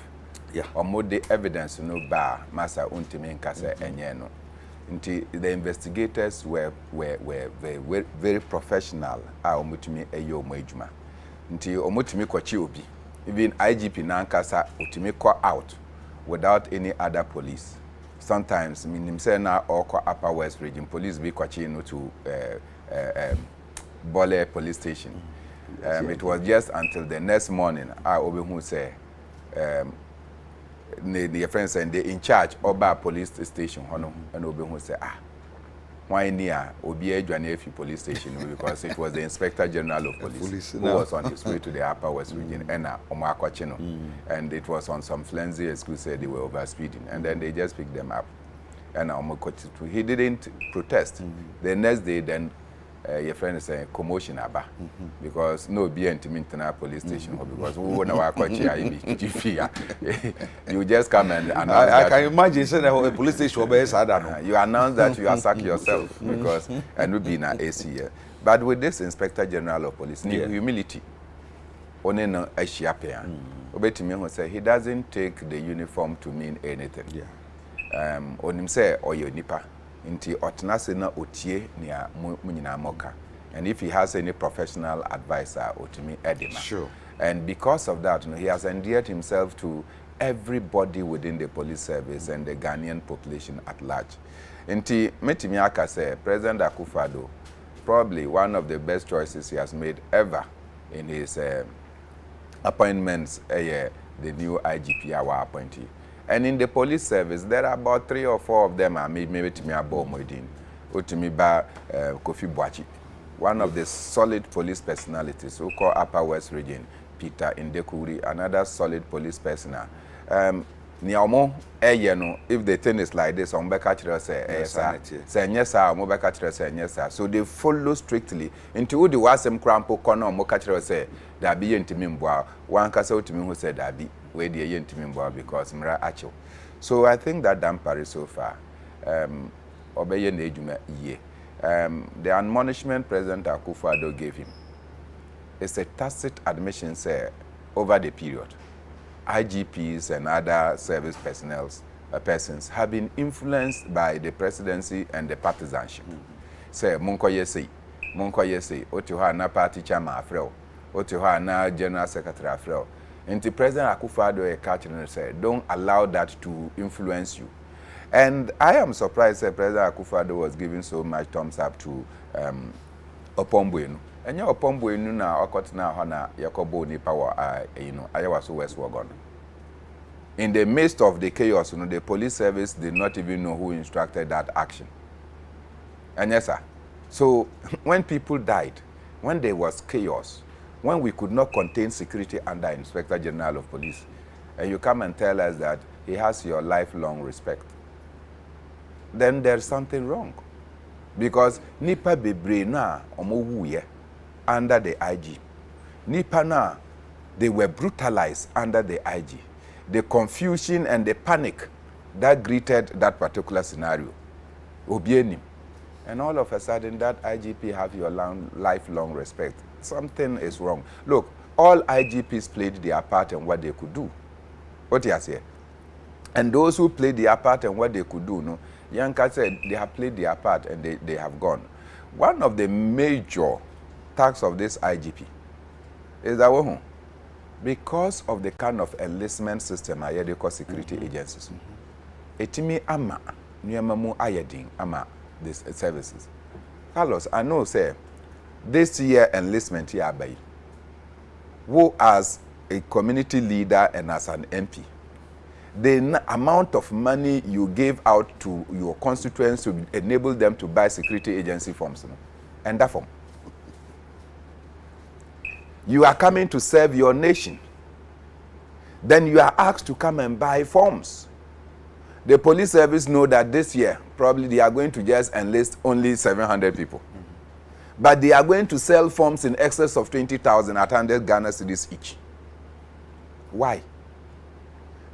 yeah omo the evidence no ba masa untimi nka say enye no nti the investigators were very professional a omotimi eyo omadwuma nti omotimi kwachi obi even IGP na nkasa otimi call out without any other police sometimes minim say na oko Upper West Region police be kwachi no to Bole police station it was just until the next morning obehu say the friends and they in charge of our police station hono and obehu say why near Obi Edwanefi police station because it was the Inspector General of Police who was on his way to the Upper West region and and it was on some flimsy excuse said they were over speeding and then they just picked them up and he didn't protest. The next day then your friend is saying commotion aba because no be internal police station because we want to you just come and announce I can imagine saying a police station you announce that you are sack yourself because and we be in an AC here. But with this Inspector General of Police, humility only no ashiapia obetimi who say he doesn't take the uniform to mean anything. On him say oyo nipa nti otenase na otie nia munyina moka, and if he has any professional advisor otimi edema. Sure. And because of that, he has endeared himself to everybody within the police service and the Ghanaian population at large. Nti metimi aka say President Akufo-Addo probably one of the best choices he has made ever in his appointments, the new IGP our appointee. And in the police service, there are about 3 or 4 of them. Maybe to me about Moedin, or to me by Kofi Boachi, one of the solid police personalities who call Upper West Region, Peter Indekuri, another solid police personnel. Niamo, if the thing is like this, on Bekachira say yes, sir, Mobekachira say yes, sir. So they follow strictly into the Wasem Crampo corner, Mokachira say, that be intimimboa. One castle to me who said that be where the intimimboa because Mra Acho. So I think that damper is so far. Obey Nejume ye. The admonishment President Akufo-Addo gave him is a tacit admission, say, over the period. IGPs and other service persons have been influenced by the presidency and the partisanship. Say, Munko Yesi, Otiha na party chairman Afrel, Otiha na general secretary Afrel. And the President Akufo-Addo catching say, don't allow that to influence you. And I am surprised that President Akufo-Addo was giving so much thumbs up to Opombuenu. And your Opombuenu na Okotina Hona Yakobo ni power, Ayawaso West Wagon. In the midst of the chaos, the police service did not even know who instructed that action. And yes, sir. So when people died, when there was chaos, when we could not contain security under Inspector General of Police, and you come and tell us that he has your lifelong respect, then there's something wrong. Because Nipa Bebre na omo under the IG. Nipa na, they were brutalized under the IG. The confusion and the panic that greeted that particular scenario. Obienim. And all of a sudden, that IGP have your lifelong respect. Something is wrong. Look, all IGPs played their part in what they could do. What you say? And those who played their part in what they could do, no, Yanka said they have played their part and they have gone. One of the major tasks of this IGP is that because of the kind of enlistment system I had called security agencies, etimi ama nyamamu ayedin ama these services. Carlos, I know say this year enlistment here by who as a community leader and as an MP, the amount of money you gave out to your constituents to enable them to buy security agency forms, and that form. You are coming to serve your nation. Then you are asked to come and buy forms. The police service know that this year, probably they are going to just enlist only 700 people. But they are going to sell forms in excess of 20,000 at 100 Ghana cedis each. Why?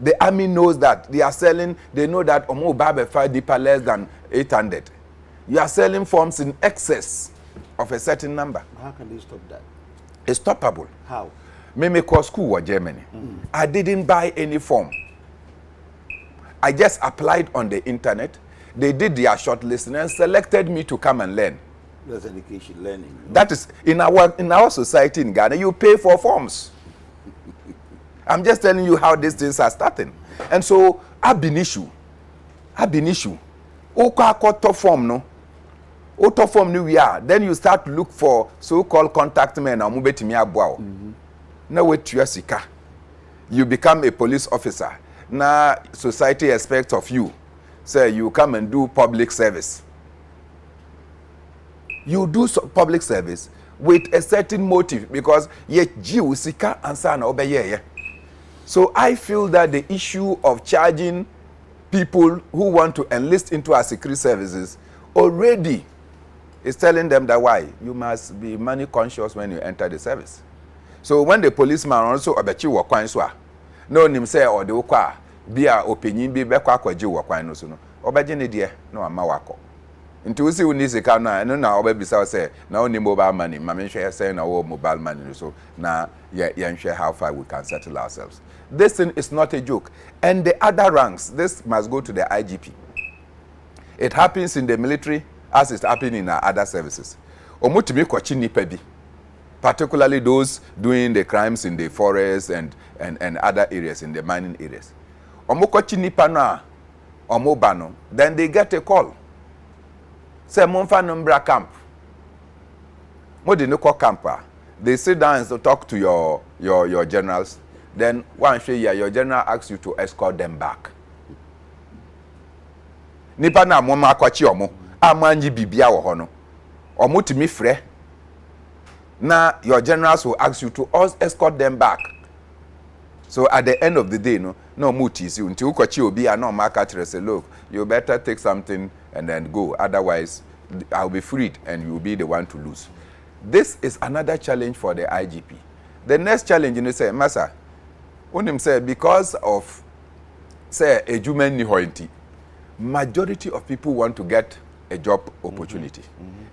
The army knows that. They are selling, they know that Omo Babe 5 deeper less than 800. You are selling forms in excess of a certain number. How can they stop that? It's stoppable. How? Me call school in Germany. I didn't buy any form. I just applied on the internet. They did their shortlisting and selected me to come and learn. That's education, learning. That is in our society in Ghana. You pay for forms. I'm just telling you how these things are starting. And so, I've been issue. Oka form no. Auto form new year, then you start to look for so-called contact men or mubetimi abwao. Now wait your sika. You become a police officer. Now society expects of you. Say you come and do public service. You do public service with a certain motive because ye jiu sika ansa na obeye. So I feel that the issue of charging people who want to enlist into our security services already is telling them that why you must be money conscious when you enter the service. So when the policeman also obechi wo kwan so a no nim say or the okwa bia opinyin bi bekwa kwaji wo kwan no so no obeje ne de na ama wako nti usi uni sika na no na obebisa say na oni mobile money ma me hwe say na wo mobile money so na ye nhwe how far we can settle ourselves. This thing is not a joke. And the other ranks, this must go to the IGP. It happens in the military as it's happening in our other services. Omutimi kwachi nipa bi, particularly those doing the crimes in the forest and other areas, in the mining areas. Omo kwachi nipa na omo bano, then they get a call. Say monfa numbra camp. Mo de no call camper. They sit down and talk to your generals. Then one year your general asks you to escort them back. Nipa na mo ma kwachi omo amanyi bibia wo ho no. Omo timi frɛ. Na your generals will ask you to escort them back. So at the end of the day no mutis you until kwachi obi a no market say look, you better take something and then go, otherwise I'll be freed and you'll be the one to lose. This is another challenge for the IGP. The next challenge you say massa Unim say because of say a human ni majority of people want to get a job opportunity.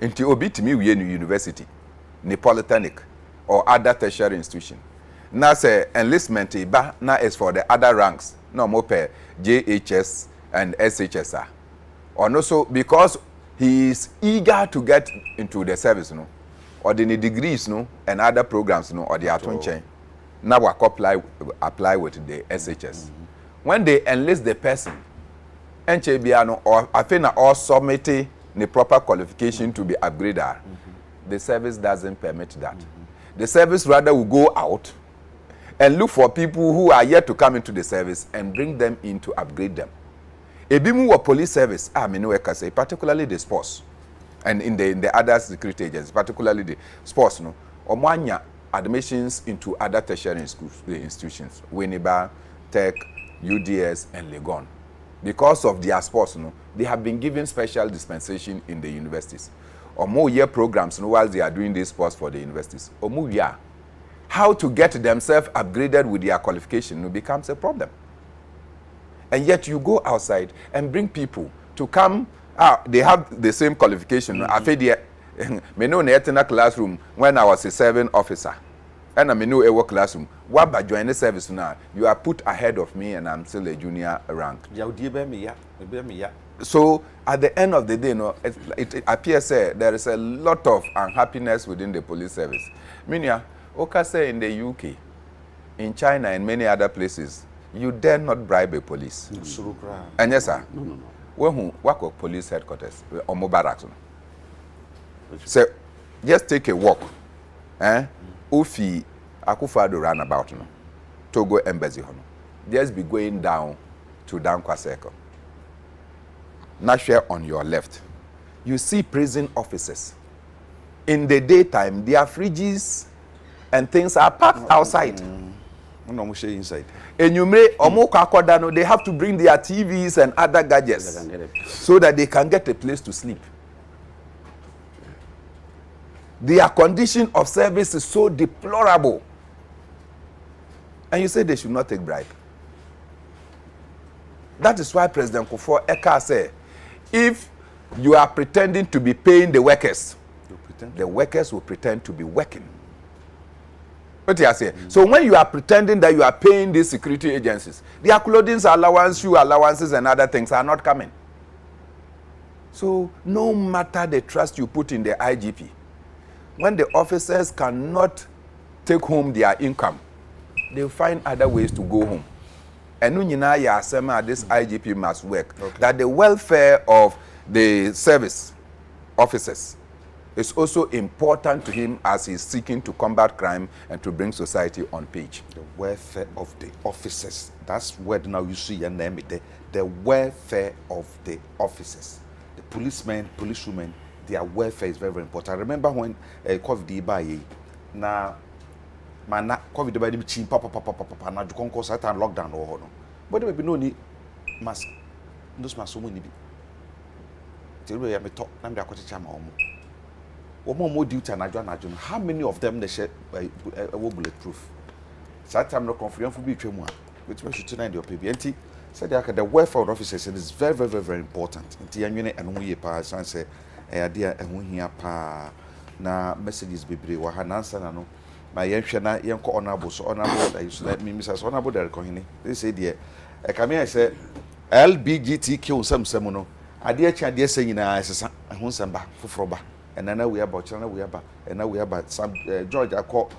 Inti obi timi we in university, ni polytechnic or other tertiary institution. Na say enlistment ba na is for the other ranks. No more per JHS and SHSR. Or no so because he is eager to get into the service no or the degrees no and other programs no or the atun chain. Now we apply with the SHS. When they enlist the person, NCBA or I think all submit the proper qualification to be upgraded. The service doesn't permit that. The service rather will go out and look for people who are yet to come into the service and bring them in to upgrade them. Ebimu wa police service, say particularly the sports, and in the other security agencies, particularly the sports, no, omwanya admissions into other tertiary institutions, Winneba, Tech, UDS, and Legon. Because of their sports, they have been given special dispensation in the universities. Or more year programs while they are doing these sports for the universities. Or more year. How to get themselves upgraded with their qualification becomes a problem. And yet you go outside and bring people to come, they have the same qualification. Me know in a classroom when I was a serving officer. And I know a work classroom. What by joining the service now? You are put ahead of me and I'm still a junior rank. So at the end of the day, it appears there is a lot of unhappiness within the police service. Minya, Oka say in the UK, in China and many other places, you dare not bribe a police. And yes, sir. No. When work of police headquarters or barracks. So just take a walk. Ufi Akufado roundabout no. Togo embassy hono. Just be going down to Dankwa Circle. Nashare on your left. You see prison officers. In the daytime, their fridges and things are packed outside. Inside. And you may they have to bring their TVs and other gadgets so that they can get a place to sleep. Their condition of service is so deplorable. And you say they should not take bribe. That is why President Kufuor Eka said, if you are pretending to be paying the workers, the workers will pretend to be working. What you say? So when you are pretending that you are paying these security agencies, their clothing allowance, shoe allowances and other things are not coming. So no matter the trust you put in the IGP, when the officers cannot take home their income, they'll find other ways to go home. And this IGP must work. Okay. That the welfare of the service officers is also important to him as he's seeking to combat crime and to bring society on page. The welfare of the officers. That's where now you see your name. The welfare of the officers. The policemen, policewomen, their welfare is very, very important. I remember when COVID by na mana COVID by the chin papa na jukonko satan lockdown or no. But there be no need mask. Those masks so many be. Tell me, I me talk. I'm the aquatic chama omo. More duty and adjo. How many of them they share bulletproof? So that time no confident for be tremor. Which we should tonight your PBNT. Said the welfare of officers is very, very, very, very important. Nti yanwene anu ye pa san say idea ehun hia pa na messages bebre wa ha nansa na no ma yenhwe na yenko honorable so honorable you let me Mrs. honorable Derek Ohene. They say there come here say LBGTQ samsam no ade cha ade say nyina sesa ehun samba foforo ba enana we about chana we about and now we about some George akọ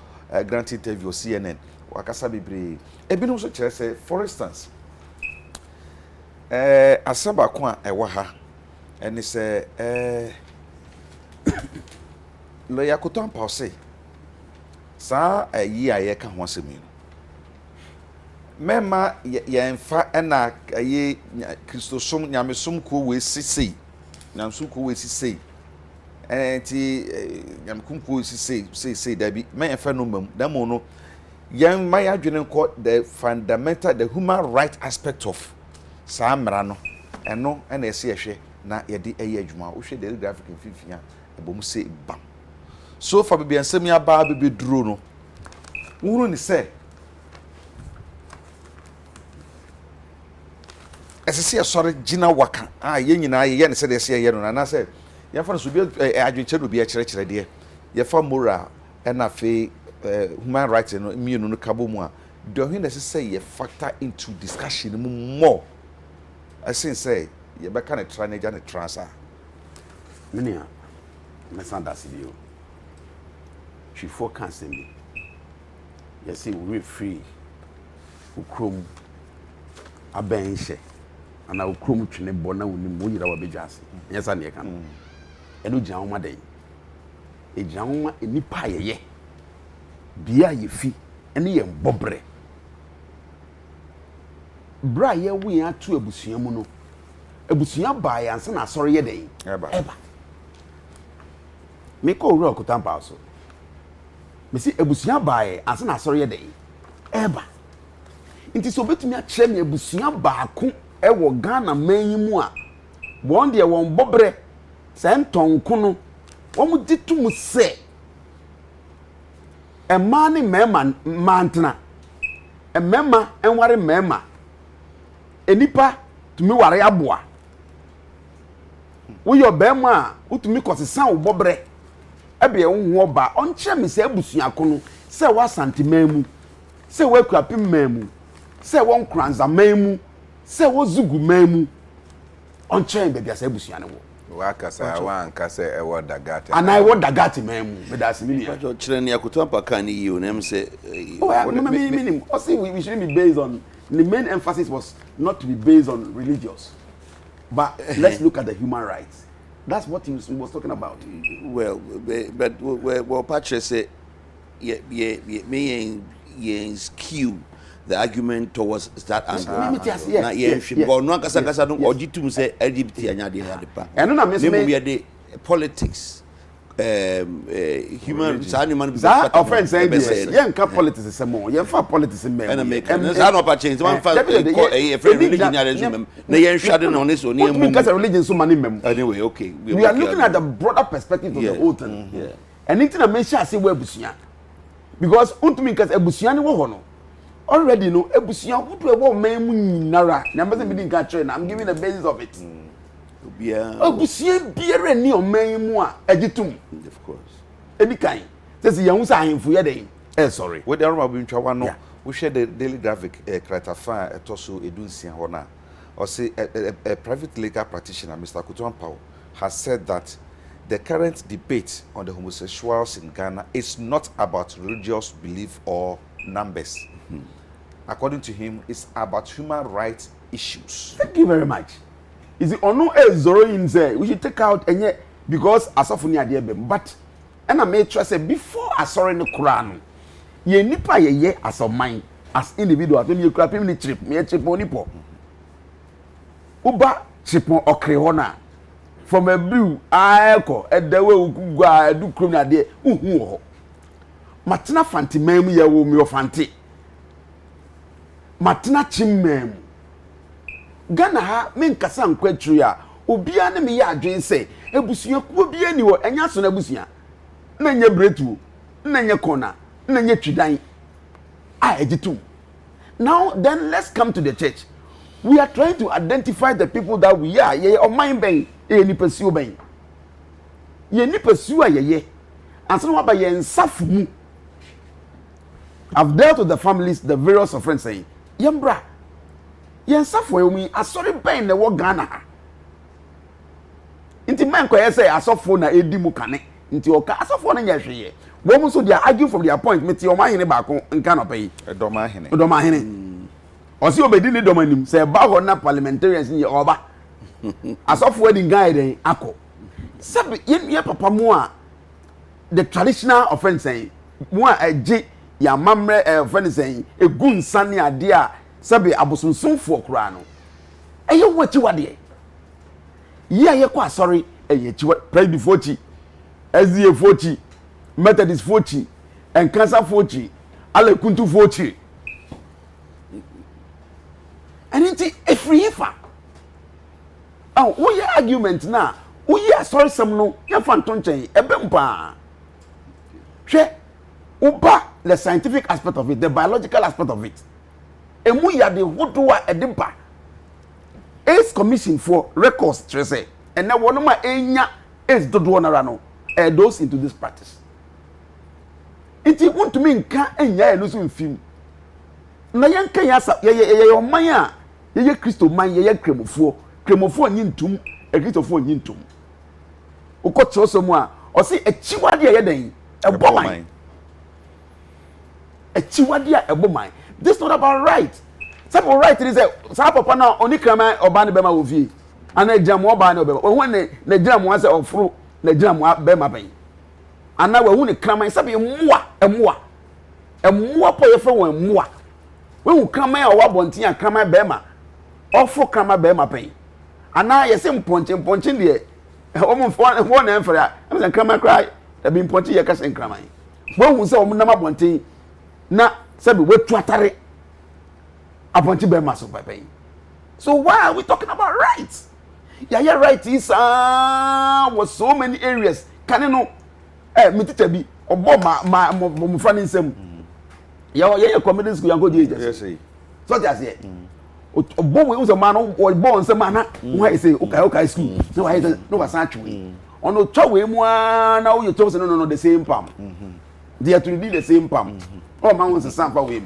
grant interview CNN wakasa bebre ebinum so kire say for instance asaba ko a ewa ha eni se lo yakoton pause sa ayi aye ka ho asemi no mema ye mfa na ayi kristosom nyamesom ko we sisi nyamesom ko we sisi ti nyamekum ko we sisi dabi me mfa no mam da mo no yen my adwene ko the fundamental the human right aspect of sa mra no eno na ese yehwe na yede eye adwuma wo hwe the graphic mfifia ebom se bam so fa bibia nsem ya ba bebe duro no wuru ni se esese ya sore gina waka ye nyina ye ne se de se ye no na se ye fa no so bi adwenche no bi a kire de ye fa moral na fe human rights no mienu no kabo mu a do hwe na se ye factor into discussion more. I say, you be kind of try to transfer. Mania, my son does it. She forecast me. You see, we free. We chrome a bench, and I will chrome to the bona with the money that will be just. Yes, I can. And you jam my day. A jam in the pie, ye. Bia ye fee, and ye bobre. Bra ye we are to abusia mu no abusia ba ya nsa na asori ye den eba me ko ro okutampa so me si abusia ba ye ansa na asori ye den eba nti so betumi a kire me abusia ba ko e wo Ghana manyimu a won de won bobre se ntonko no wo mu ditum se e ma ne mema mantena e mema enware mema enipa tumi ware aboa wo yo bema utumi kosesan wo bobre ebe wo ba onche me se abusua ko no se wa santimamu se wa kuapi mamu se wo nkranza mamu se wo zugu mamu onche be bia se abusua ne wo wakasa wankasa e wo dagati and I wo dagati mamu be da simili ajo kire ne akutampa kan yi o na me se minimum we shouldn't be based on. The main emphasis was not to be based on religious, but let's look at the human rights. That's what he was talking about. Well, but Patrick said, me skew the argument towards that angle. Yes. But no kasa no ojitum say LGBT anya de pa. And no me the politics. Human that offense saying yeah politics is more yeah for politics in and no change one for religion na yen shade on this one because religion so many mem anyway okay we are looking at the broader perspective of the whole thing and anything I mention say we abusia because untumi because abusia ne wo ho no already no abusia wodo e wo man mu nyinara na mbese me din ka try na I'm giving the basis of it abusia biere ni o man mu a agitum of course ebi kan say yan usa ahemfu ye den sorry we dey roma bi ntwa wa no we share the daily graphic kratafa etoso edunsia ho na or say a private legal practitioner Mr. Kutuampao has said that the current debate on the homosexuals in Ghana is not about religious belief or numbers. According to him, it's about human rights issues. Thank you very much. Is it ono zoro in say we should take out enye because asofuni adebem but and I made sure say before asori no Quran ye nipa ye as a mind as individual to me kura pim ni trip me trip oni po uba trip okre ho na from a brew aeko edawe ugwa edu krom na de uhu ho matena fanti mem ye wo mi ofanti matena chimmem Ghana ha me nkasa nkwatru ya obia ne me ya adwen se ebusua ku obia ni wo enya so na ebusua na nye bretu na nye kona na nye twidan ejitu. Now then let's come to the church. We are trying to identify the people that we are. Ye o mind ben e ni pursue ben. Ye ni pursue ye. And so what ye nsafu mu. I've dealt with the families, the various of friends saying, "Yembra, ye nsafu e mi asori ben na wo Ghana." Inti man ko ye say asofo na edi mu kane. Inti oka asofo na nya hweye. Wo so they argue from their point meti o mahene ba ko nka no pay. Edomahene. Osi obedi ni domanim say ba ho na parliamentarians ni oba. Asofo edi ngai den akọ. Sabi ye papa mu a the traditional offense saying mu a eje ya mamre offense saying egu nsane ade a sabi abosonsonfo kura no. Eye wachi wade. Ye kwa sorry eye chi pride fochi. SDA fochi. Methodist fochi and cancer fochi ale kuntu fochi and it free fa oh we argument na we sorry some no ya fanton chen ebempa hwe uba the scientific aspect of it, the biological aspect of it emu ya de hodoa edimpa is commission for records trese and na wono ma enya is dodo na ra no those into this practice. Iti want to mean nka enya eno so mfim na yanka yasa ye oman a ye Kristo man ye kremofo nyi ntum Kristofo nyi ntum ukoto so mu a o se echiwade ye den eboman echiwade a eboman. This not about right. Some right is say papa na oni krama oba ne bema wo vie ana ejam oba ne obema wo ne jam wa se ofro na jam wa bema ben ana wa hu ne kraman sabe emoa po ye fe won emoa we hu kraman a wa bontin a kraman bema ofo kraman bema pen ana ye se mponche de o mo fo na enfere a am se kraman cry da bi mponche ye ka se kraman we hu se o mo na bontin na sabe we tuatare abonche bema so pen. So why are we talking about rights? Yeah, right is was so many areas can you know me teacher bi obo ma mo fa ni nsem ye community school yango dey just say so just here obo we so man obo nsem ana why say okay school no why no was actually ono cho we mu na wo to say no the same pam they are to be the same pam oh man was sample we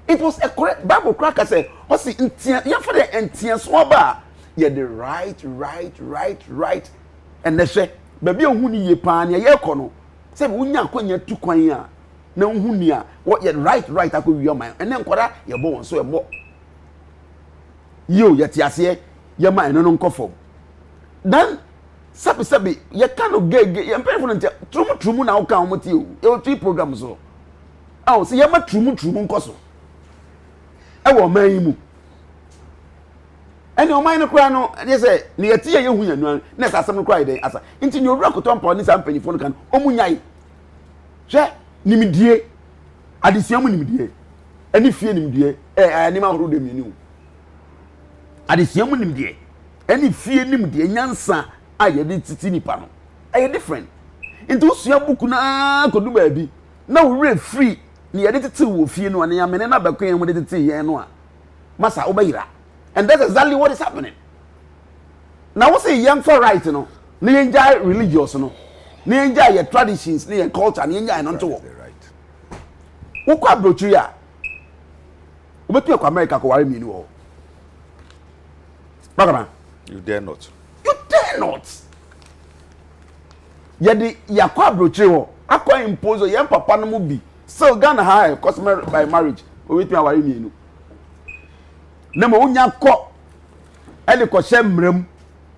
it was a correct Bible cracker say o si ntia ya for the ntia so ba ye the right and they say baby ohun ni ye pa na ye kọ no say wunya akonya tu kwan a na ohun ni a what ye right akowi man and then kwara ye bo won so ye bo yo ye ti ase ye man no nkofom then sabi ye kan ogege ye mpefo no ntia trum na wo kan mo ti o e three programs so aw say ye ma trum nkoso e wo man yi mu ene o man no kra no dey say ne yeti ye hu yanu na asasem no kra dey asa nti ne owura kotompa ni sam panifo no kan omunyai hwe nimdie adesiamu nimdie ani fie nimdie ani ma horo de mienu adesiamu nimdie ani fie nimdie nyansa a ye de titi nipa no e different nti usua buku na kodu ba bi na wo free ne ye de titi wo fie no ane amene na bakwan mu de titi ye no a masa obayira. And that's exactly what is happening. Now, what's a young for right, you know? Ni enjoy religious, you know? Ni enjoy your traditions, ni culture, ni enjoy non to walk. Who can brought you here? But you America, go worry me, no. You dare not. You dare not. Yadi yakwa brought you. I can impose a young papa no be. So Ghana high, customer by marriage. Wait me, worry me, no. Nema unya ko ele ko hemrem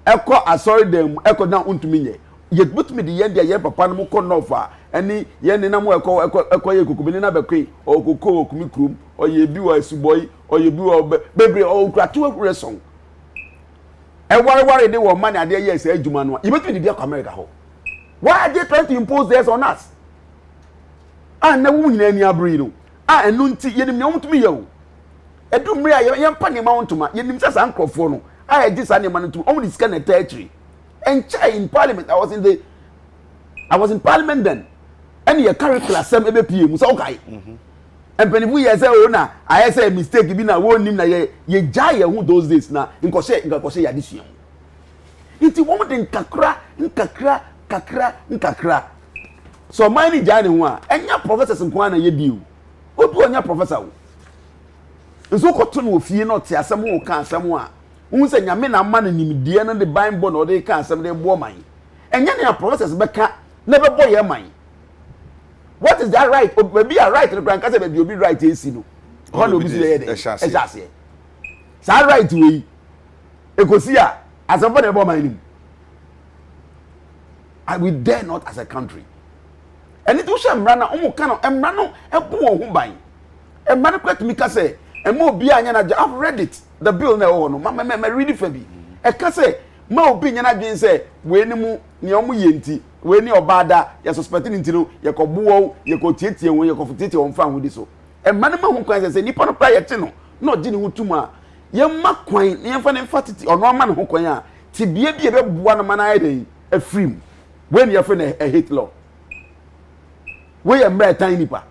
eko asori dem eko na untumi nye ye butumi de ye dia ye papa no ko nofa eni ye ne na mo eko ye kokobini na bekwe okoko okumi krum oye bi wa suboy oye bi wa bebre o kratu reson worry they were money ade yes adwuma no you betu di America ho why are they trying to impose this on us na wo nyina ni abri no enu nti yenim ne omtumi yewo edumre a yempa ne ma wontuma yenim sasa nkrofo no edi sa ne ma no ntum omu discuss na territory and in parliament I was in parliament then and your curriculum sem ebe pie mu so okay and penifu ye say o na I say mistake bi na wo nim na ye jai ye hu those days na nkose ya disuam iti wo mo de nkakra so mine jai ne hu a enya professors nko na ye di o obi onya professor wo nso ko to no ofie na te asem wo ka asem a wo se nyame na ma na nimdie no de bible na o de ka asem de bo man enya ne professors beka na be bo ye man. What is that right? Maybe a right. The grand case maybe obi right AC no. How no be say there. Exactly. That right we. Ekosia as a for the bomb mining. And we dare not as a country. And it was emrana omo kan emrano ebu ho ban. Emrano kwet mi ka say emo obi anya na I've read it. The bill na ho no. Ma read it for me. E ka say ma obi nya na dwen say we ni mu ne omo yenti. We ni obada ya suspecting ntino ye ko buwo ye ko tietie won ye ko futete won fa hudi so e mane ma hu kwan se nipa no pra ye te no na ogi ni hutuma ye ma kwan ne fa ne fatiti ono ma ne hu kwan a ti bie bie be bua no mana ayi afrim we ni ye fa na a hate law we ye mra tan nipa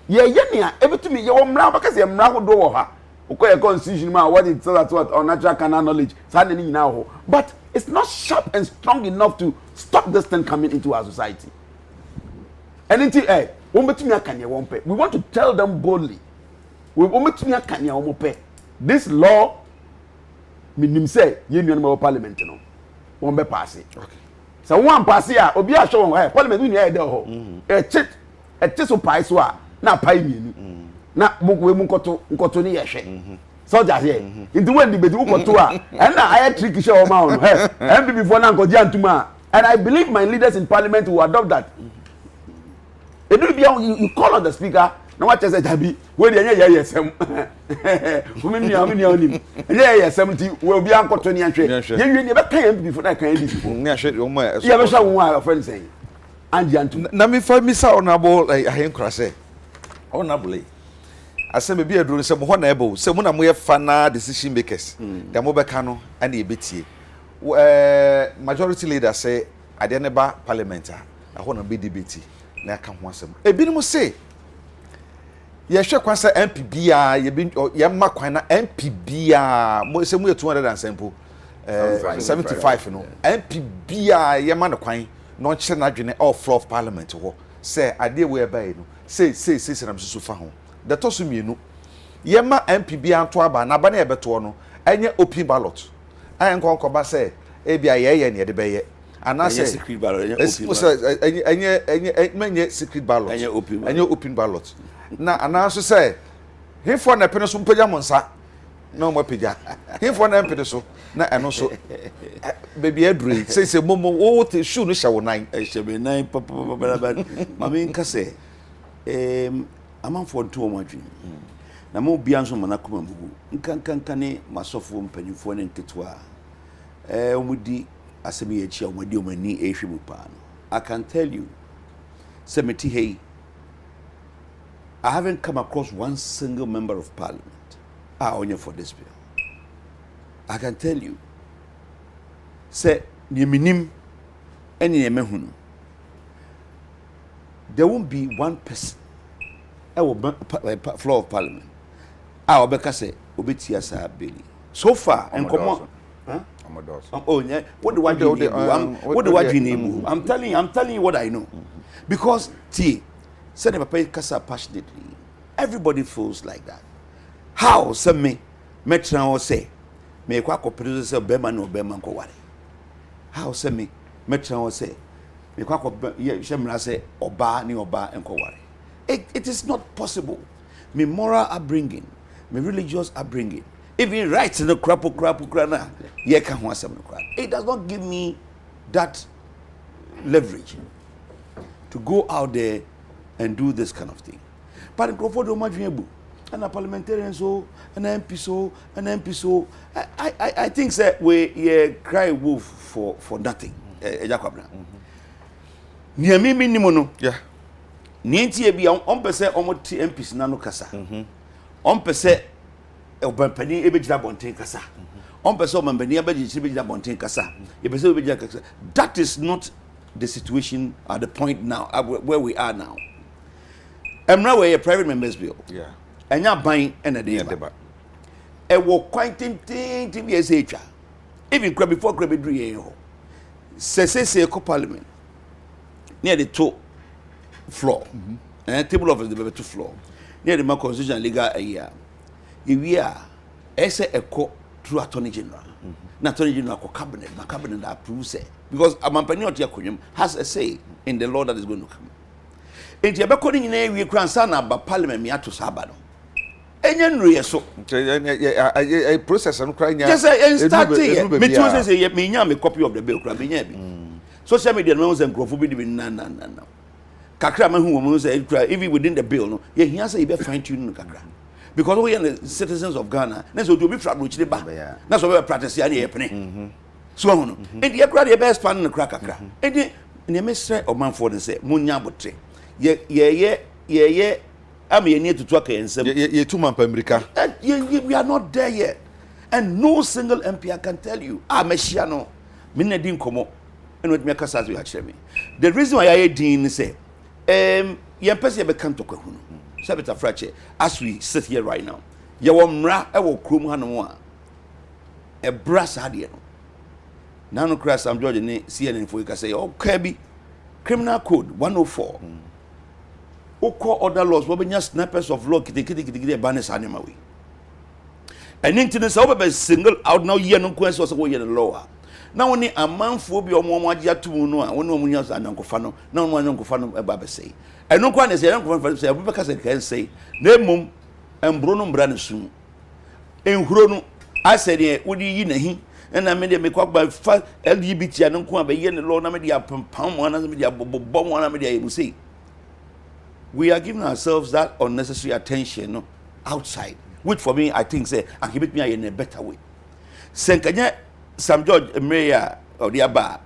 ye ne a ebetumi ye wo mra ba kase ye mra hodo wo ha ukoye constitution ma what it tell us what on natural canal knowledge sa ne nyina ho but it's not sharp and strong enough to stop this thing coming into our society. Anything we want to tell them boldly. We want to this law minim say union parliament no won be pass it. Okay. So one pass here obi a show parliament we near there ho. E so pai so a na pai mienu. Na we mu nkoto ni ye hwe. Soldiers here. Into when the bedu ukoto a and na I trick show o ma no. MB before na nkoji antuma. And I believe my leaders in parliament will adopt that. You call on the speaker. Now what say Jabi? Where the yesem? Women onim. Yesem ti will be uncle 20 and trade. You never came before that can this. You ever saw one friend saying, and Jantu. Na me for me sa honorable I hear crase. Honorably. I say maybe a drone some honorable. So when I'm final decision makers. The mobile no and the betie. Majority leader say at the neighbor parliament I want to be debate na ka ho asem ebinom say ye hwe kwan say MP bia ye ma kwan na MP bia mo say mu 200 and sample 75 no MP bia ye ma no kwan no nche na dwene all floor of parliament ho say ade we bai no say na msusu fa ho the tosu mienu ye ma MP bia to aba na aba na ye beto no enye open ballot ayen kon ba say e bia ye ne de beye ana say secret ballot enye secret ballot enye open ballot na ana so say hifo na pene so mpaja monsa na mo paja hifo na mpede so na eno so baby adure say momo wo te shoe no hye wo nan hye be nan papa mama nka say amanfo nto mo adwene na mo bia nso mana koma bugu nkankanka ne masofo mpanyifo ne nketoa omudi asemi ye chia omudi omani ehwe pa no I can tell you semeti hey I haven't come across one single member of parliament only for this bill. I can tell you say ni minim eni emehunu there won't be one person floor of parliament obeka say obetia sa bill so far and come on oh yeah what do I do what do I do I'm telling you what I know because said the papa kasa passionately everybody feels like that how some me metra or say me kwa ko produce say bema no bema ko ware how say me metra or say me kwa ko shemra say oba ni oba enko ware it is not possible me moral upbringing me religious upbringing even rights in the crapu krana ye ka ho asem no krana it does not give me that leverage to go out there and do this kind of thing but go for the madwebu and a parliamentarian so, an MP so, an MP so. I think that we cry wolf for nothing. Ejakwabna. Near me minimono. Yeah. Nienti ebi on pese omoti MPs na no kasa. On pese obampani ebejira bonten kasa. On pese obampani ebejira bonten kasa. E pese ebejira kasa. That is not the situation at the point now where we are now. Emra we a private members bill. Yeah. Enya ban and a day. E wo quite tin to be as etwa. Even before crab do ye ho. Se parliament. Near the top floor. And table of the to floor. Near the constitution legal a year. If we are ese echo through attorney general. Na attorney general ko cabinet, my cabinet that approves it. Because a man has a say in the law that is going to come. Enti abekoni nyina ewie kransa na ba parliament mi ato saba no enya nruye so process no kra nya just start here me too say me nya me copy of the bill kra me nya bi social media no say nkrofo bi di na kakra ma hu wo say even within the bill no ye hia say be fine tune no kakra because we are the citizens of Ghana na so to be fra brochire ba na so be practice ya na ye pene so ho no enti ye kra the best pan no kra kakra enti ne mesre omanfo de say munya botre ye am ye need to talk ensem ye two man pa America we are not there yet and no single MP I can tell you amehia no me na din komo eno me kasa as we actually me the reason why I din say ye pese ye be kan to kwahu no sabita frache as we sit here right now ye wo mra e wo krom ha no a e brass ade no na no crash am George ni CNN for you can say okay bi criminal code 104 Oko other laws, what be snipers of law, kitty banners animal way. And into this over single out now, ye no questions of the law. Now only a man phobia or more yet to know, one woman else and Uncle Fano, no one Uncle Fano Baba say. And no one is a young one say, because I can say, Nemum and Bruno Brand soon. In Bruno, I said, yeah, would you in a him? And I made a make up by LGBT and Uncle by yen law, media pound one and media bomb one media will say. We are giving ourselves that unnecessary attention outside, which for me I think say and keep it me in a better way. Senkanya Sam George Mayor or the Aba.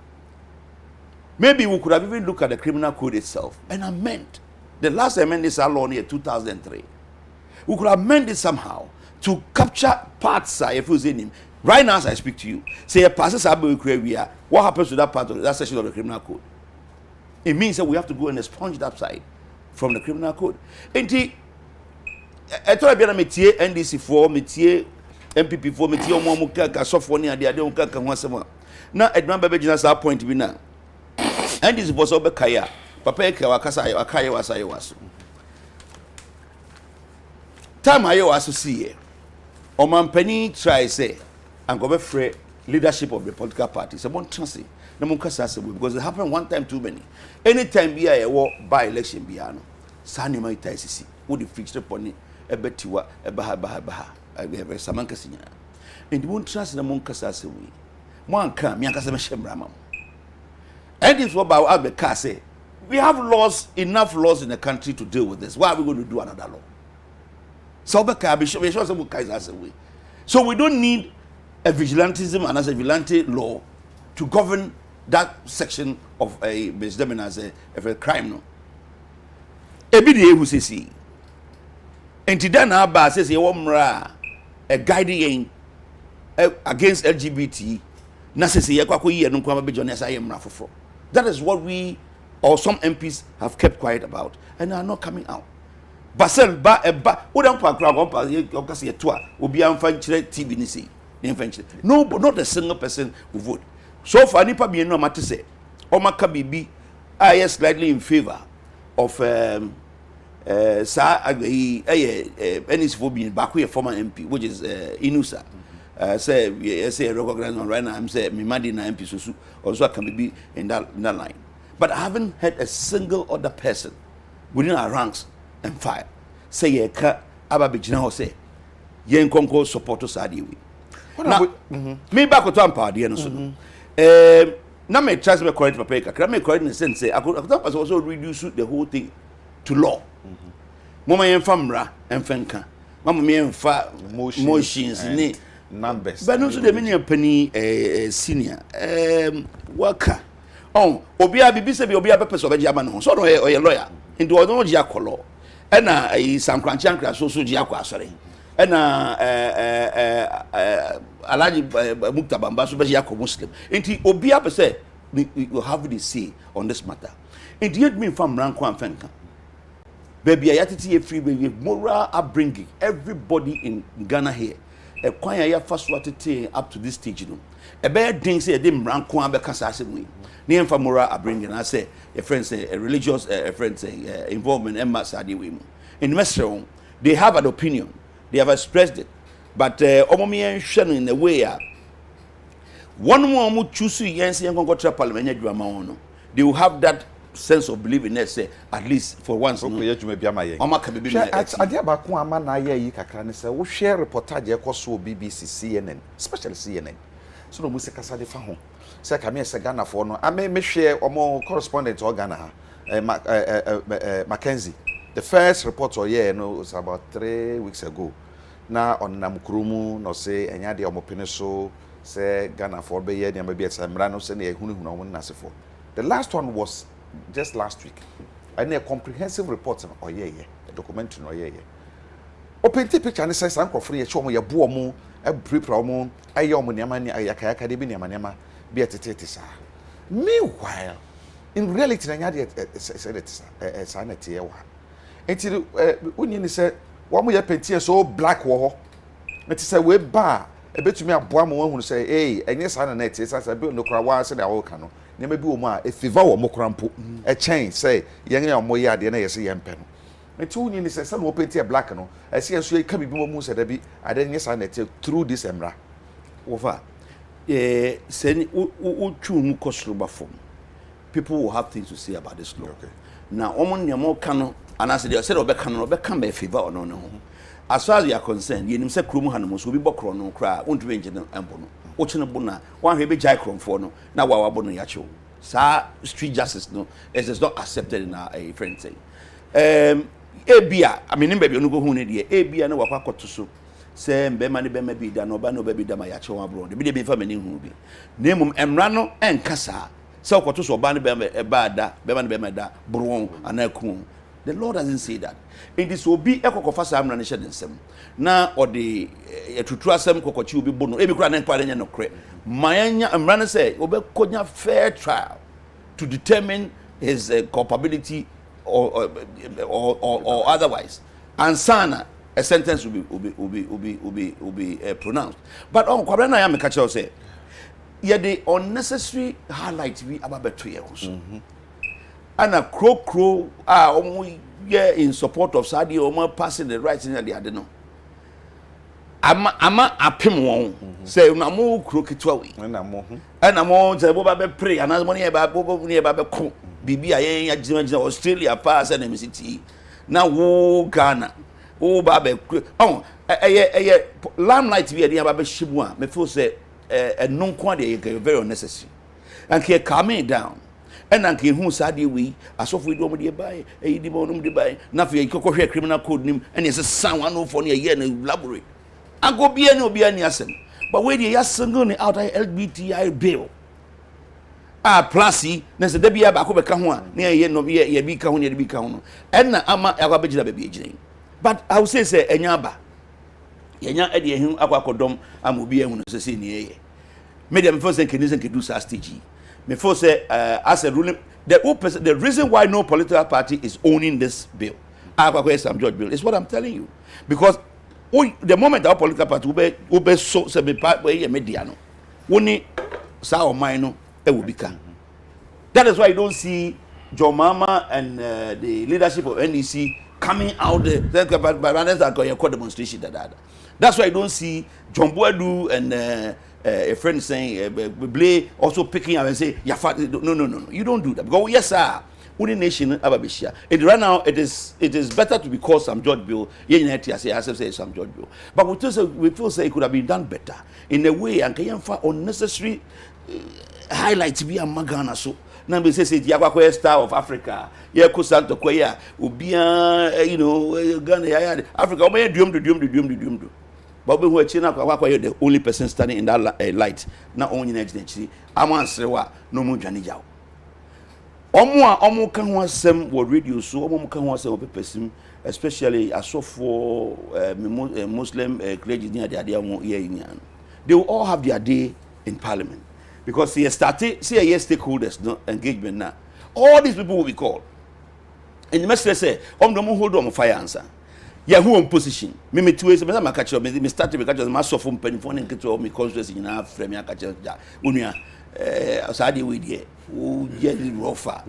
Maybe we could have even looked at the criminal code itself and amend. The last amendment is law in 2003. We could amend it somehow to capture parts if you see him. Right now as I speak to you, say a passes what happens to that part of that section of the criminal code? It means that we have to go and expunge that side from the criminal code. Enti eto bia na metie NDC for metie MPP for metie omo ka sofo ni ade ade ka ho asema na edman baba gina sa point bi na NDC for so be kaya papa e ka wakasa akaya wasaye waso time ayo waso see omampani try say and go be free leadership of the political party so bon chance na mon kasa asem because it happened one time too many anytime bia e wo by election bia no sani mai taisisi wo the fixture poni ebetiwa ebaha ebe samanka sinya and won trust na mon kasa asem wi mo anka mi anka se me hemra mam and this what about the car say we have enough laws in the country to deal with this why are we going to do another law so so we don't need a vigilantism and as a vigilante law to govern that section of a misdemeanor as a crime no ebi de ehu sesi enti da na ba sesi wo mra a guiding against LGBT na sesi ye kwakọ yi no kwa be jone asa ye mra foforo that is what we or some MPs have kept quiet about and are not coming out basel ba wo dan pa kra go pa ye okase ye to a obi amfa nkire TV ni sei ni amfa nkire no but not a single person who vote so far nipa bi no amate say o maka bibi I slightly in favor of sa NS for being back with a former MP which is Inusa say recognize on right now I'm say me madi na MP so also can be in that line but I haven't had a single other person within our ranks and file say ye ka aba be gina ho say ye nkonko support us adiwe na me back to ampa de no so na me trust me correct papa kakra me correct in the sense say I could also reduce the whole thing to law mama yen famra en fenka mama me enfa motions ni numbers but no so the many penny senior worker obi a bibi se bi obi a pepese obeji ama no so no oye lawyer ndi o no ji akolo e na Sam Kranchankra so ji akwa asore e na Alhaji Muktabamba so beji akwa Muslim nti obi a pese you have the say on this matter and yet me from ranko and fenka baby ayatiti e free baby moral upbringing everybody in Ghana here e kwan ya fa so atete up to this stage no e be den say e dey ranko an be kasa asem ni emfa moral upbringing I say a friend say a religious a friend say involvement in masadi we mu in Mesreon they have an opinion they have expressed it but omomi en hwe no in a way one more choose yes and go to parliament no they will have that sense of believing that say at least for once no you may be am aye ade abako ama na aye yi kakra ne say wo share reportage e koso BBC CNN especially CNN so no musi kasa de fa ho say kame say Ghana for no me share omo correspondent o Ghana ha Mackenzie the first report o year no was about 3 weeks ago na on namkrumu no say enya de omo pene so say Ghana for be year dem be mra no say na ehunu no nasefo the last one was just last week and a comprehensive report on a documentary on ye open picture and says uncle free show me a boom a pre-promo a yom niamani a yakaka de binyamanema be at it. Meanwhile, in reality, I said it's a sanity. Until when you said, one more petty so black war, it is a web bar. A bit to me a bomb who say, hey, and yes, I net is as I build no crowd, said our canoe. Never be a if you vow mokrampo, a chain, say, young or more yard, and I see young pen. And 2 years, some will pay a black no. I see a sweet coming more said, I then yes, I net through this emra. Over. Send Uchu Mukosluba form. People will have things to say about this law. Okay. Now, Omon Yamo Cano, and as they said, Obecano, Beckham a favor or no. As far as you are concerned, you say Krum Hanamos will be Bokron no cry, won't range in Ambono. Ochinabuna, one heavy jacrom for no, now our Bono Yacho. Sir, street justice no, it is not accepted in our friend say. Abia, I mean, baby, you go home, Abia, no Waka to so. Say, Bemani Bemabi, Danobano baby Damayacho abroad, the baby family who be. Name Emrano and Casa, so Cotus or Bani Bada, Beman Bemada, Bruon, and Elkun. The Lord doesn't say that. It is will be a cocofasa ammunition in some. Now, or the to trust some cocochu be bono, every grand empire no credit. Mayanya and Rana say, Obekonya fair trial to determine his culpability or otherwise. And Sana, a sentence will be pronounced. But on Kwabrana, I am a catcher say, yet the unnecessary highlight we about betrayal. And a crow in support of Saudi Omar passing the rights in the other no. Ama apim won say na mo krokitwa we na mo say bo ba be pray and as money ba bo ni ba be ko bibi ayen agina Australia pass na MCT na wo Ghana wo ba be limelight we dey ba be shibu a me feel say non kwa dey very unnecessary and ke calm down and anke hu sade we asofo do mo de buy di mo no de buy na fe kokko criminal code nim and yes san 104 na year na laboratory anko bia ni obi ani asem but we dey single ni out LGBTI bill plus na se da bia ba ko be ka ho a na ye no ye bi ka ho na ye bi ka ho no and na ama akwa begina ba bi agina but I will say enyaba yenya e de ehun akwa kodom am obi ehun so se ni ye me dem first can do stage me for say as a ruling the reason why no political party is owning this bill Sam George bill is what I'm telling you because the moment our political party will be so be part where media no woni sa o man no e will become that is why you don't see John Mama and the leadership of NEC coming out there that demonstration that's why you don't see John Boadu and a friend saying Blay also picking up and say no you don't do that because yes sir only nation ababishia it right now it is better to be called Sam George bill say Sam George bill but we feel say it could have been done better in a way and can unnecessary highlight be a magana so na be say Yakwa Star of Africa. Yeah, Kusanto Koya, Ubia, you know, Ghana, Africa, Dum. But we were China, the only person standing in that light. Not only next day, I'm answering what no more Johnny Jow. Omo can want some word radio, so Omo can want some person, especially as so for Muslim clergy near the idea they will all have their day in Parliament because he started, see a year stakeholders no engagement now. All these people will be called. And the message say, no hold on fire answer. Yeah, who on position? Me 2 years, me catch up. Me start to catch up. My soft phone penny phone and get to me conference in our frame. I catch up. Unia, aside with ye, who jelly rougher.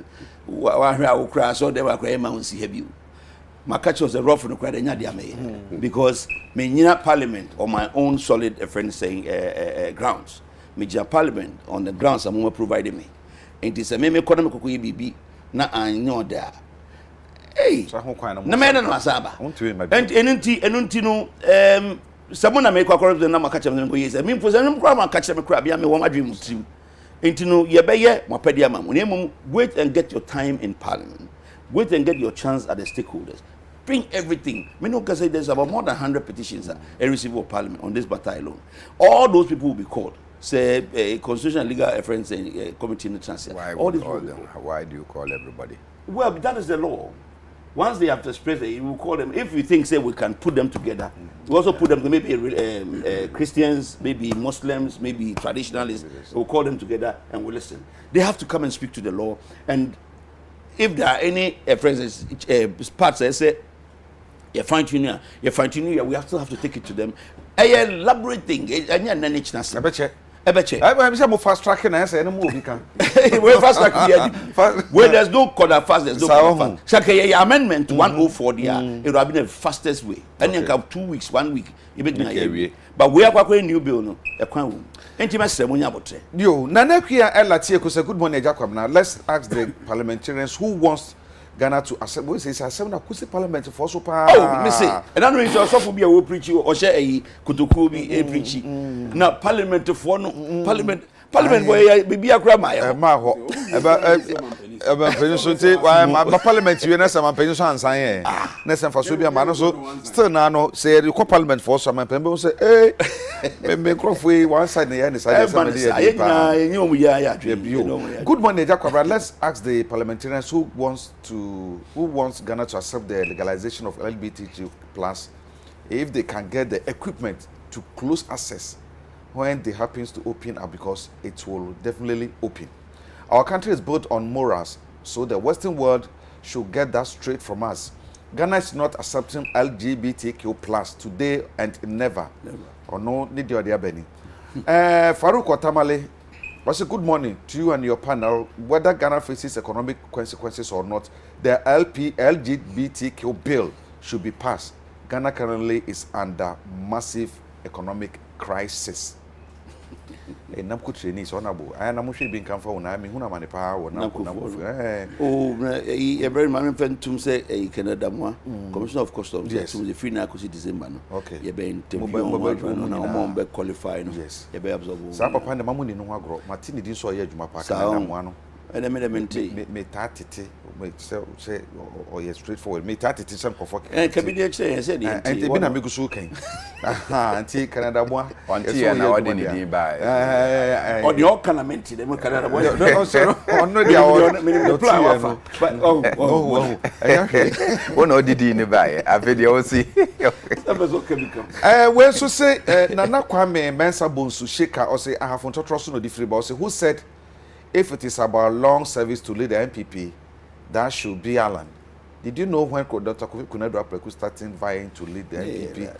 Who cry so they were crying. Man, see heavy. My catch was a rough and cry. Because me near Parliament on my own solid friend saying grounds. Me near Parliament on the grounds I'm providing me. And it is a me economic BB. Na I know there. Hey, na mena no asaba. And enunti no someone na make kwakoro na makacha me go yes. Me mpo say me kwa makacha me kra bia me wo madwe mutrim. Enti no ye beye mapade ama mo. Na wait and get your time in Parliament. Wait and get your chance at the stakeholders. Bring everything. Me no can say there's about more than 100 petitions received of Parliament on this matter alone. All those people will be called. Say constitutional legal affairs committee in the transfer. Why do you call everybody? Well, that is the law. Once they have expressed it, you will call them. If you think, say, we can put them together, we also put them, maybe Christians, maybe Muslims, maybe traditionalists, we'll call them together and we'll listen. They have to come and speak to the law. And if there are any parts that say, you find you, we still have to take it to them. A elaborate thing, I'm fast tracking and say no more. We're fast tracking. Where there's no corner fast, there's no corner fast. Shake amendment to 104 there. It would have been the fastest way. And you have 2 weeks, 1 week. But we are going to new bill no. Yo, Nanekia Elatie say good morning, Jacob. Now let's ask the parliamentarians who wants Ghana to accept. We say accept na kusi parliament for so pa. Oh, me say. And I know it's also for be a preach or share a kutuku be a preach. Now parliament for no parliament where be a grandma. Ma ho. Eba pension say why parliament you na some pension ansan here. Na sem for so be man so still na no say you call parliament for some people say eh me crofwe one side na here side somebody. Good morning, Jacob. Let's ask the parliamentarians who wants Ghana to accept the legalization of LGBTQ plus if they can get the equipment to close access when they happens to open up, because it will definitely open. Our country is built on morals, so the Western world should get that straight from us. Ghana is not accepting LGBTQ plus today and never. Or no, need your dear Benny. Farouk Otamale, was a good morning to you and your panel. Whether Ghana faces economic consequences or not, the LGBTQ bill should be passed. Ghana currently is under massive economic crisis. A Namco training is honorable. I am being comfortable. I mean, Huna Manipa or Namco. Oh, a very man to say a Canada Commissioner of Customs. Yes, the free Nakusi December. Okay, you're being qualified. Yes, you're being absorbed. Sapa Panda Mamuni no agro. Martini didn't saw Yajuma Park. And I made a mentee. Me tatiti, say, or yes, straightforward. Me tatiti some for and can be the exchange. I said, and they been a big suking. Auntie Canada one, auntie, and I didn't buy. On your kind of mentee, they will Canada one. No, but oh, no, did you buy a video? See, when so say, Nana Kwame, Mensa Bonsu, Sheka, or say, I have on Totrosu no different boss who said, if it is about long service to lead the MPP, that should be Alan. Did you know when Dr. Kofi Kunadu starting vying to lead the MPP,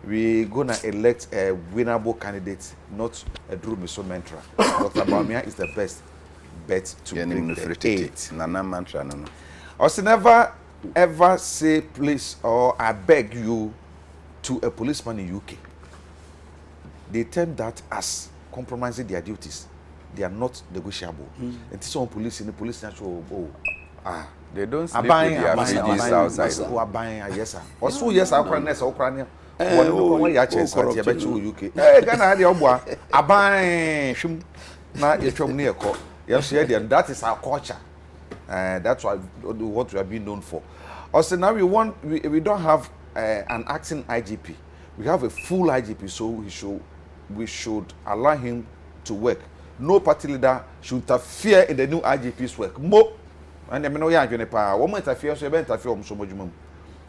we're gonna elect a winnable candidate, not a Drew Miso Mantra. Dr. Bamia is the best bet to bring the 8. Nana Mantra, no. Also, never ever say please or I beg you to a policeman in UK. They term that as compromising their duties. They are not negotiable. And some police in the police natural they don't sleep with their PGs outside. Who are buying yes sir. Also yes our craness or cranium. One ya chance at UK. Hey, Ghana had your boy. A buying shum na yetrom near court. Yes, yeah, that is our culture. That's what we are being known for. Also, now we don't have an acting IGP. We have a full IGP, so we should allow him to work. No party leader should interfere in the new IGP's work. Mo, and I mean, we are going to pay. One more interfere, so we interfere on so much money.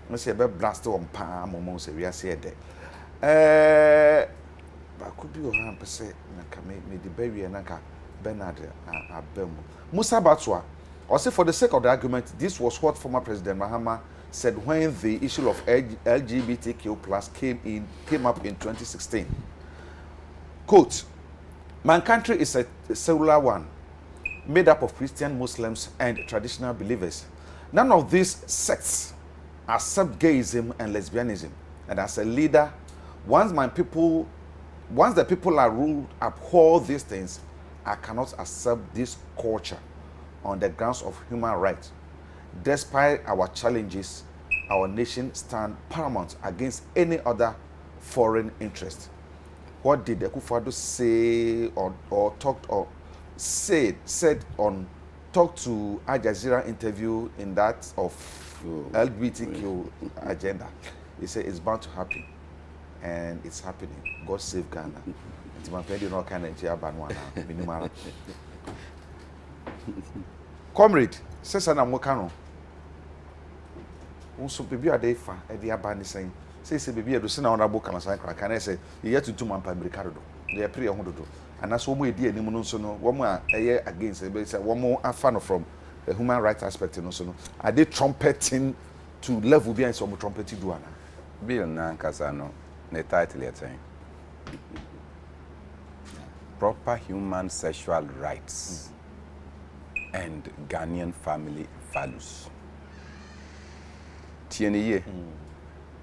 We say we blast on palm, or say we are saying that. But could be a hand say, "Me the baby and Nanka Bernard Abemu Musa Batswa." Also, for the sake of the argument, this was what former President Mahama said when the issue of LGBTQ+ came up in 2016. Quote, "My country is a secular one, made up of Christian, Muslims, and traditional believers. None of these sects accept gayism and lesbianism. And as a leader, once the people are ruled abhor these things, I cannot accept this culture on the grounds of human rights. Despite our challenges, our nation stands paramount against any other foreign interest." What did Akufo-Addo say or said to Al Jazeera interview in that of LGBTQ agenda? He said it's bound to happen, and it's happening. God save Ghana. Comrade, sesa na moka no. Unso bebi ade fa e dia ba ni sen. Say bebi edo se na ona boka na san kra kan say ye yetuntum ampa America do. Ye pre ye ho dodo. Anaso wo mo edi anim no nso no, wo mo a eye against e say wo mo afa no from the human rights aspect no so no. Are they trumpeting to level behind some trumpeting do ana? Bill na nkasa no, ne title yet saying. Proper human sexual rights. And Ghanaian family values. TNE,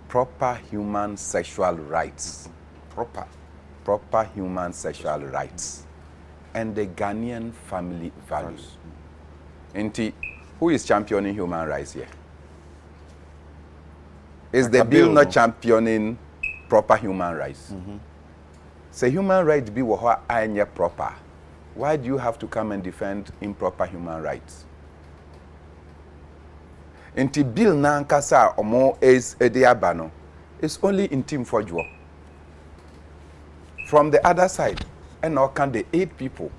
proper human sexual rights. Proper human sexual rights. And the Ghanaian family values. Inti, who is championing human rights here? Is the bill not championing proper human rights? Say human rights be what I proper. Why do you have to come and defend improper human rights? Inti bill na nkasa omo is ediabano. It's only in team for Joe. From the other side, and now can the 8 people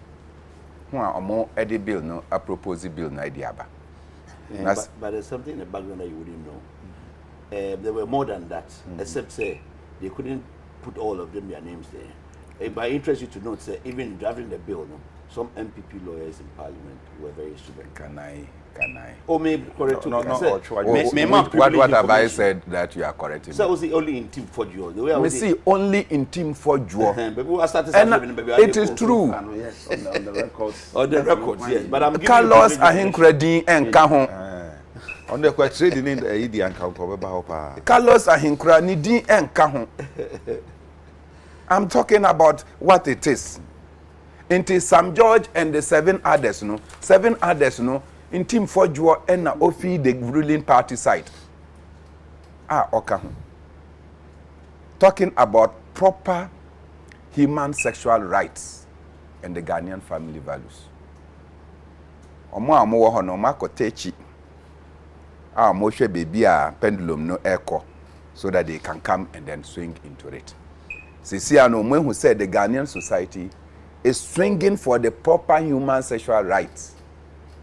who are omo edi bill no a proposed bill na ediaba. Yeah, but there's something in the background that you wouldn't know. There were more than that, except say they couldn't put all of them their names there. But interest you to note, say, even drafting the bill, no, some MPP lawyers in Parliament were very stupid. Can I? Oh, maybe correct. No. What have I said that you are correcting? So I was only in team for Joe. The way I we was see only in team for Joe. And it is true. Yes, on the record. On the record, yes. But I'm giving Carlos Ahinkredi and Kahon. On the question in the Idi and Kaupa. Carlos Ahinkredi and Kahon. I'm talking about what it is. Into Sam George and the 7 others, no. 7 others, no. In team for Joe and Ofi, the ruling party side. Okay. Talking about proper human sexual rights and the Ghanaian family values. Omo amowo ho no makotechi. Mo hwe baby a pendulum no echo so that they can come and then swing into it. Sisiano when who said the Ghanaian society is swinging for the proper human sexual rights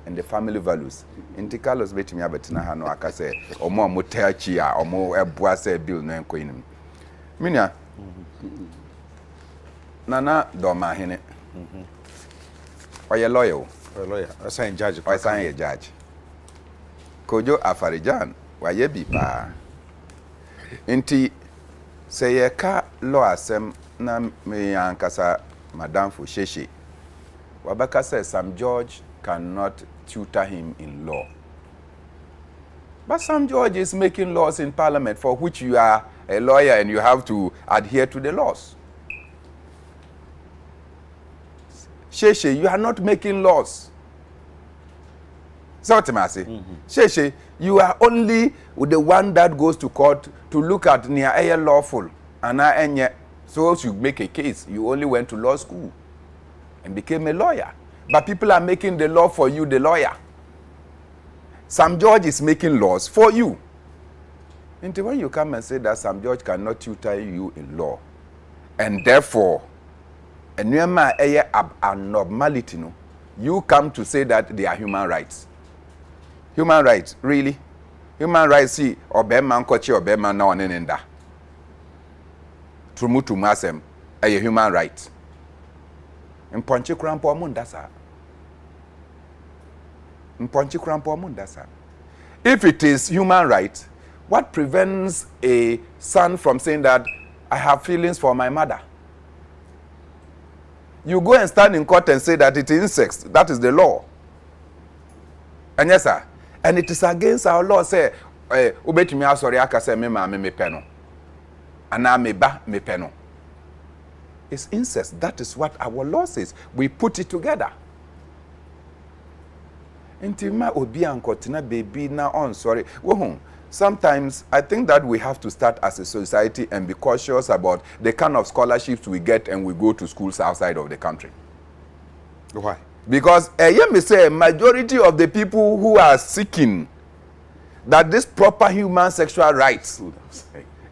and the family values. Inti Carlos betimi abetina ha no aka say omo motachi a omo eboa say bill no enko nim. Minia. Nana Doma Hene. Oye lawyer. Lawyer. Assign judge. Assign a judge. Kojo Afarijan. Waye bi pa. Inti say ye ka law asem na me ankasa Madam Fusheshe. Wabaka says Sam George cannot tutor him in law. But Sam George is making laws in Parliament for which you are a lawyer and you have to adhere to the laws. Sheshe, you are not making laws. So what am I saying? Sheshe, you are only the one that goes to court to look at near a lawful. And so as you make a case, you only went to law school and became a lawyer. but people are making the law for you, the lawyer. Sam George is making laws for you. And when you come and say that Sam George cannot tutor you in law, and therefore, abnormality, no, you come to say that they are human rights. Human rights, really? Human rights, see, Obema Nkochi, Obema na onenenda. Trumutu masem, a human right. Mponchi krampo amundasa. Mponchi krampo amundasa. If it is human right, what prevents a son from saying that I have feelings for my mother? You go and stand in court and say that it is incest. That is the law. And yes, sir. And it is against our law. Say, ubetimi asori aka say me ma me peno. Ana me ba me peno. It's incest. That is what our law says. We put it together. Intima obi ankotina baby na on sorry. Sometimes I think that we have to start as a society and be cautious about the kind of scholarships we get and we go to schools outside of the country. Why? Because let me say, majority of the people who are seeking that this proper human sexual rights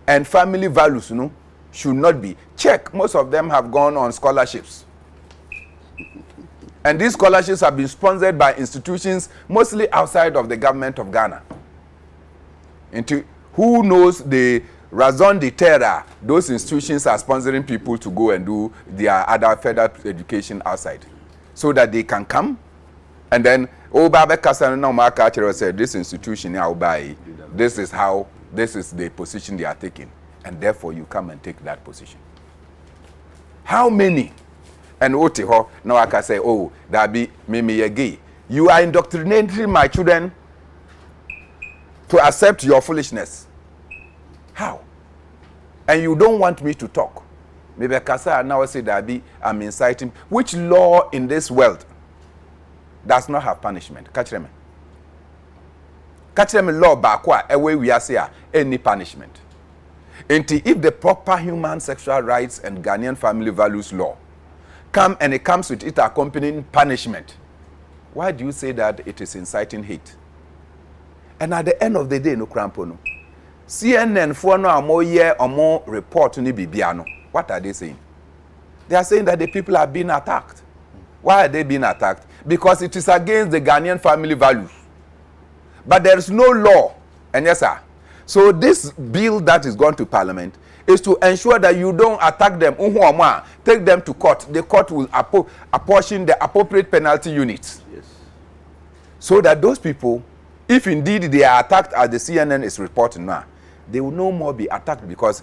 and family values, you know, should not be. Check, most of them have gone on scholarships. And these scholarships have been sponsored by institutions mostly outside of the government of Ghana. Into who knows the raison d'etre, those institutions are sponsoring people to go and do their other further education outside, so that they can come and then Babe Kassan no Marka said this institution this is how, this is the position they are taking, and therefore you come and take that position. How many? And Otiho now I can say, oh, that be me gay. You are indoctrinating my children to accept your foolishness. How? And you don't want me to talk. Maybe Kasa now say that I'm inciting. Which law in this world does not have punishment? Catch them. Catch them law bakwa away we are say any punishment. If the proper human sexual rights and Ghanaian family values law come and it comes with it accompanying punishment, why do you say that it is inciting hate? And at the end of the day, no crampo no. CNN for no more year or more report ni bibiano. What are they saying? They are saying that the people are being attacked. Why are they being attacked? Because it is against the Ghanaian family values. But there is no law. And yes, sir. So this bill that is gone to Parliament is to ensure that you don't attack them. Take them to court. The court will apportion the appropriate penalty units. Yes. So that those people, if indeed they are attacked as the CNN is reporting now, they will no more be attacked because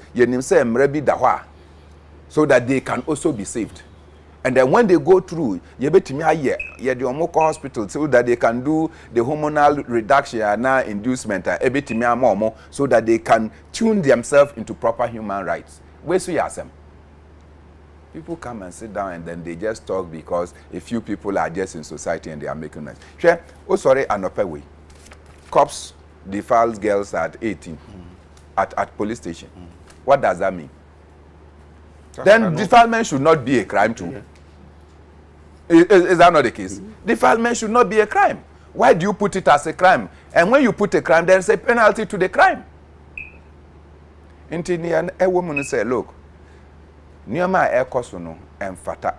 so that they can also be saved. And then when they go through, the hospital so that they can do the hormonal reduction and inducement, so that they can tune themselves into proper human rights. Where's the people come and sit down and then they just talk because a few people are just in society and they are making noise. Oh, sorry, another way. Cops defiles girls at 18 at police station. What does that mean? Then defilement should not be a crime too. Yeah. Is that not the case? Defilement should not be a crime. Why do you put it as a crime? And when you put a crime, there is a penalty to the crime. And a woman say, look, near my air cosuno and fata.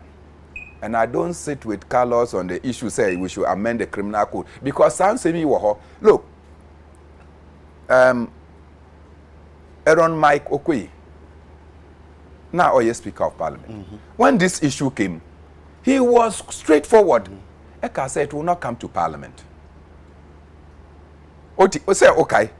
And I don't sit with Carlos on the issue say we should amend the criminal code. Because some say me look, Aaron Mike Okoye, now Oye Speaker of Parliament. When this issue came, he was straightforward. Eka said it will not come to Parliament. Say okay.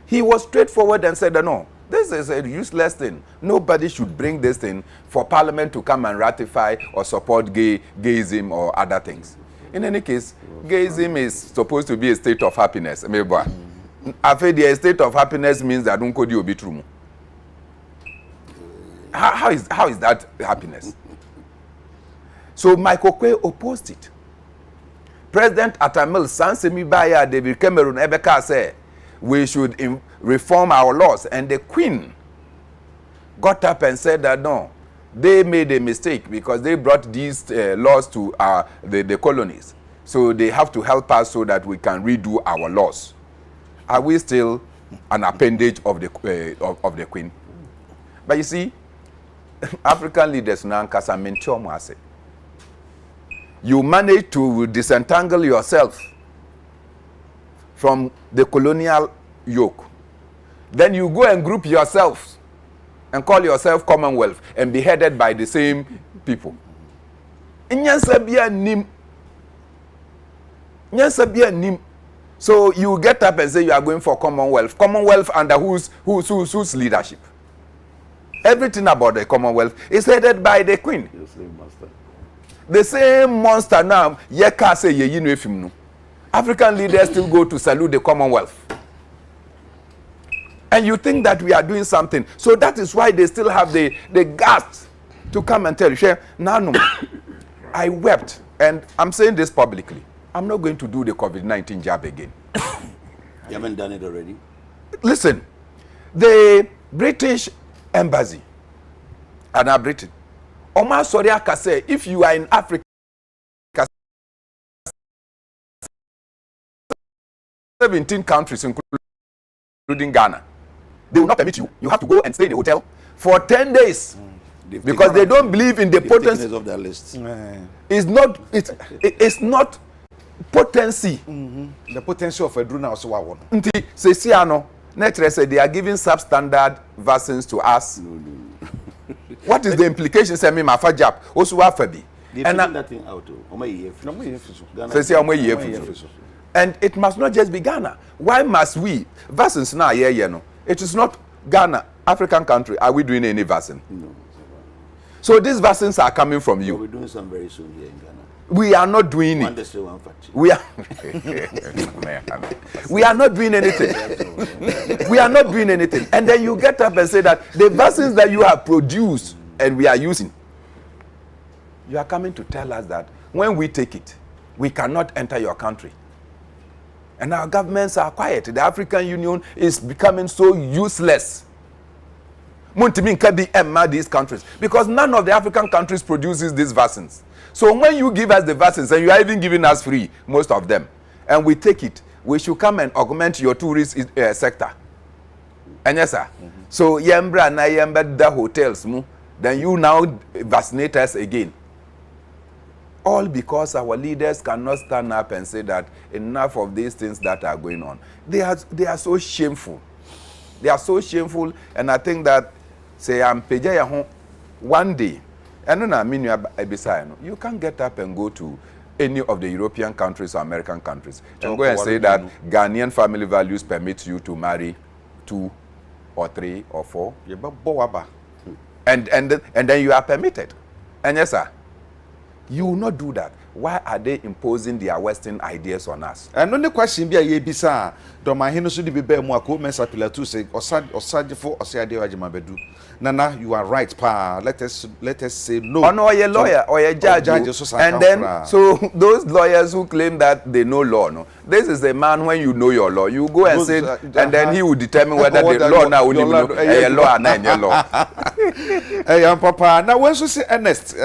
He was straightforward and said no. This is a useless thing. Nobody should bring this thing for Parliament to come and ratify or support gayism or other things. In any case, gayism is supposed to be a state of happiness. A state of happiness means that don't code you be true. How is that happiness? So Michael Kwe opposed it. President Atamil Sansemi Baya David Cameron Ebeka said we should reform our laws, and the Queen got up and said that no, they made a mistake because they brought these laws to the colonies. So they have to help us so that we can redo our laws. Are we still an appendage of the Queen? But you see, African leaders now, you manage to disentangle yourself from the colonial yoke. Then you go and group yourselves and call yourself Commonwealth and be headed by the same people. So you get up and say you are going for Commonwealth. Commonwealth under whose leadership? Everything about the Commonwealth is headed by the Queen. The same monster now, African leaders still go to salute the Commonwealth. And you think that we are doing something. So that is why they still have the guts to come and tell you, Nano, I wept. And I'm saying this publicly. I'm not going to do the COVID-19 jab again. You haven't done it already? Listen, the British embassy, and I'm British, Omar Soriaka said, if you are in Africa, 17 countries, including Ghana, they will not permit you. You have to go and stay in a hotel for 10 days. Because they don't believe in the potency of their list. It's not potency. The potency of Edruna also one. They are giving substandard vaccines to us. What is the implication? Say me mafajap. Also wafabi. They figured that thing out. And it must not just be Ghana. Why must we vaccines now? It is not Ghana, African country. Are we doing any vaccine? No. So these vaccines are coming from you. We're doing some very soon here in Ghana. We are not doing it. We are not doing anything. We are not doing anything. And then you get up and say that the vaccines that you have produced and we are using, you are coming to tell us that when we take it, we cannot enter your country. And our governments are quiet. The African Union is becoming so useless. These countries, because none of the African countries produces these vaccines. So when you give us the vaccines, and you are even giving us free, most of them, and we take it, we should come and augment your tourist sector. And yes, sir. So yembra na yemba the hotels, then you now vaccinate us again. All because our leaders cannot stand up and say that enough of these things that are going on. They are so shameful. They are so shameful, and I think that say I'm pejaya one day. And then I mean you can't get up and go to any of the European countries or American countries and go and say that Ghanaian family values permit you to marry 2 or 3 or 4. And then you are permitted. And yes, sir, you will not do that. Why are they imposing their Western ideas on us? And only question be a bisa. Domahino should be bear more comments appeal to say or say bedu. Nana, you are right, pa. Let us say no. Or no, a lawyer or a judge. And then so those lawyers who claim that they know law, no. This is a man when you know your law. You go and say, and then he will determine whether the law now will know a law and not a law. Hey, papa. Now when you say Ernest,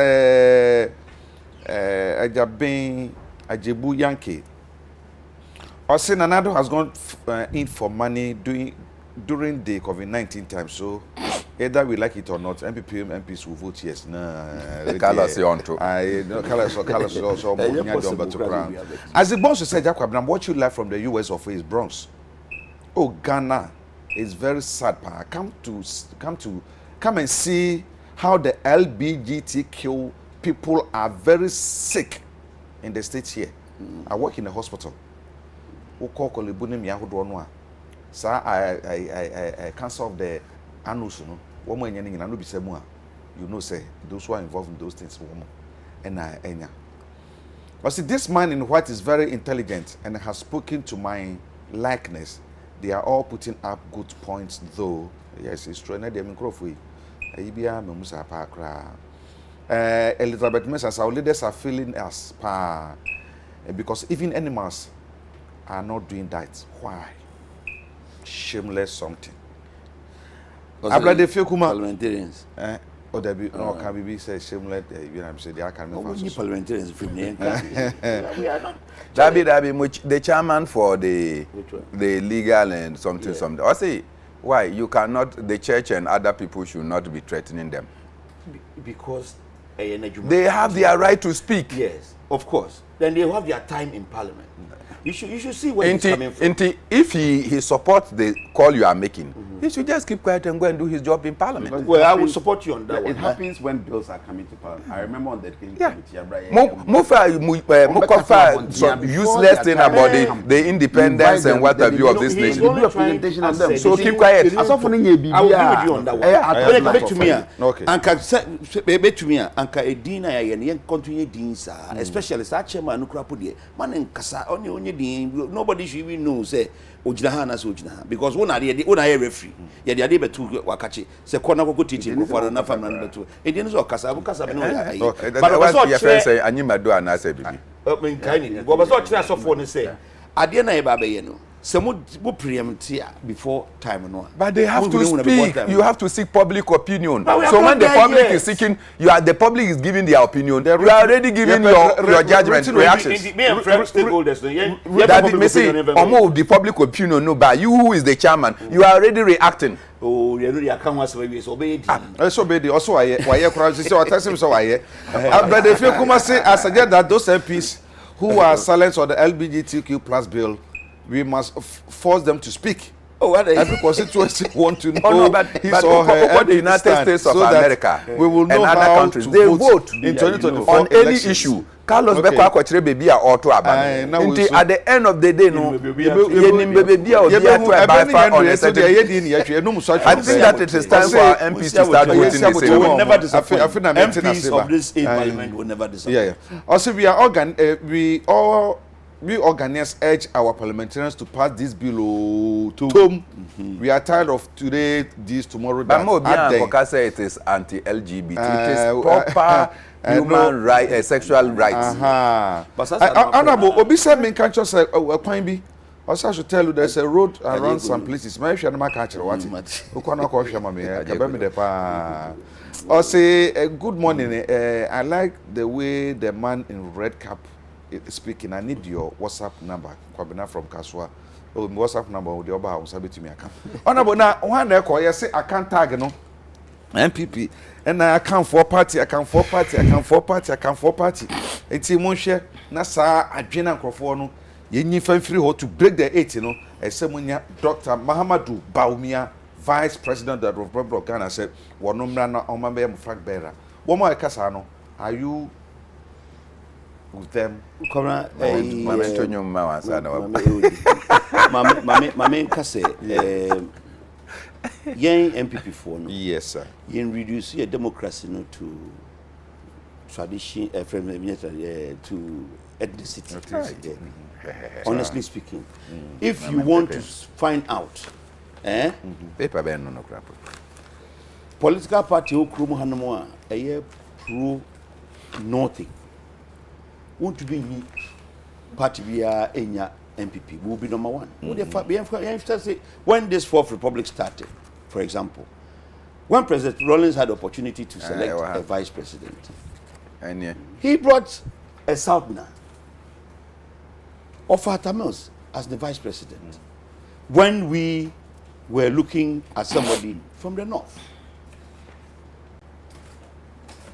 Ajebu Yankee. Osin Nanado has gone in for money during the COVID-19 time. So either we like it or not, MPP MPs will vote yes. As the boss said, I'm watching live from the US of his Bronx. Oh, Ghana is very sad. Come and see how the LGBTQ people are very sick in the states here. I work in a hospital. I cancer of the anus. You know, say those who are involved in those things. But see, this man in white is very intelligent and has spoken to my likeness. They are all putting up good points, though. Yes, it's true. Elizabeth Messas, our leaders are failing us, because even animals are not doing that. Why? Shameless something. Parliamentarians. Oh, there be no can be say shameless. You know, I'm saying they are coming We fast. parliamentarians from there. We are not. That be the chairman for the Which one? the legal and something. I say, why you cannot? The church and other people should not be threatening them. Because They have their right to speak. Yes, of course. Then they have their time in parliament. You should see where he's coming from. If he supports the call you are making, he should just keep quiet and go and do his job in parliament. Because Well, I will support you on that one. It happens when bills are coming to parliament. I remember on the King Yeah. Committee, some useless thing about the independence and what have you of this He's nation. only Do a trying presentation to on them. say So they keep didn't- quiet. they didn't- Asofo no nye bibia. I will agree with you on that one. I To me, Okay. anka to me, anka edin na ya yen continue din sa, especially sa chairman no krapo de. Man nkasa onye din, nobody should even know say ojina ha na say ojina ha, because one are referee. Ya de betu wakachi. Se corner go teaching go for na family na betu. Edin so kasa no. But what your friend say anyima do anase bibi. Men kind go but so kire asofo no say ade na e ba be ye no. Se mo preempt before time no. But they have Mo to wuni wuni before speak. time. You have to seek public opinion. But we So have when the not there public yet. is seeking, the public is giving their opinion. You are already giving your judgment, reactions. Me and friend stakeholders no. That me say, the public opinion no, but you who is the chairman, you are already reacting. Oh, you know the account was so obey. So be the also why crowd say what tell him so why. But if you come say I suggest that those MPs who are silent on the LGBTQ plus bill, we must force them to speak. Oh, what Every constituency want to know Oh, no, but his but or her what the MP's United stand, States of so that America we will know and other how countries, to they vote vote in 2024 on any elections. issue. Carlos Okay. Beko akwachire baby a auto Aye, aba. now we Until so- at the end of the day no, baby, yenim baby a obi ato e by far on a certain. I think that it is time for our MPs to start voting the We same will way. never disappoint. I feel I'm maintaining a MPs saver. of this parliament will never disappoint. Yeah. Also, we organize urge our parliamentarians to pass this bill to We are tired of today, this, tomorrow, But that. more beyond say it is anti-LGBT. It is proper human right, sexual rights. But that's not Honorable, Obi said me can't just say, oh, Queen B. Also, I should tell you there's a road around some places. Maybe you can't catch it. What? You can't call me. I say, good morning. I like the way the man in red cap is speaking. I need your WhatsApp number. Kwabena from Kaswa. Oh, my WhatsApp number with the Oba will send it to me. Honorable, now one day call you say I can't tag no MPP and I account for party. It's a monshare. Na sa adwena nkrofo no yenyi fanfiri ho to break the 8 no. Esemunya Dr. Mahamadou Baumia, Vice President of the Republic of Ghana said, "Wonomra na omambe am flag bearer." Womo ekasa no, are you with them? Kora Mame tonyo mma wansa na wa. Mame kase yen MPP for no. Yes, sir. Yen reduce your democracy no to tradition from to ethnicity. Honestly speaking, if you want to find out Paper ben no crap. political party who krum hanamo a pro nothing want to be party we are enya MPP will be number one. When this Fourth Republic started, for example, when President Rawlings had the opportunity to select a vice president, And he brought a Southerner of Mills as the vice president. When we were looking at somebody from the north.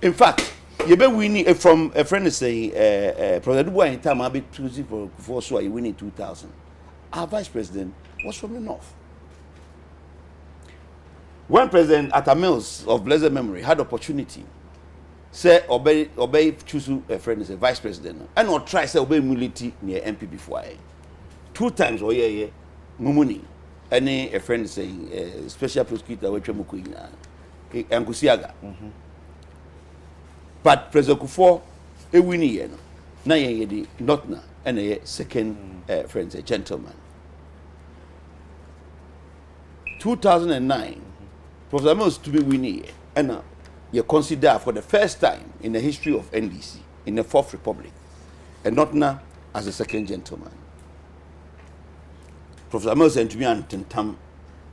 In fact, you be winning from a friend is saying, President Dubois in time I'll be choosing for so you win in 2000. Our vice president was from the north. When President Mills of blessed memory had opportunity, say obey choose a friend is a vice president, and not try say obey military near MP before 2 times or yeah mumuni any a friend saying special prosecutor which mukuina and Kusiaga. But President Kufuor a winning year na ye not na and a second friend a gentleman. 2009 Professor Mills to be winning year and you consider for the first time in the history of NDC in the Fourth Republic and not now as a second gentleman. Professor Mills and to me and Tentam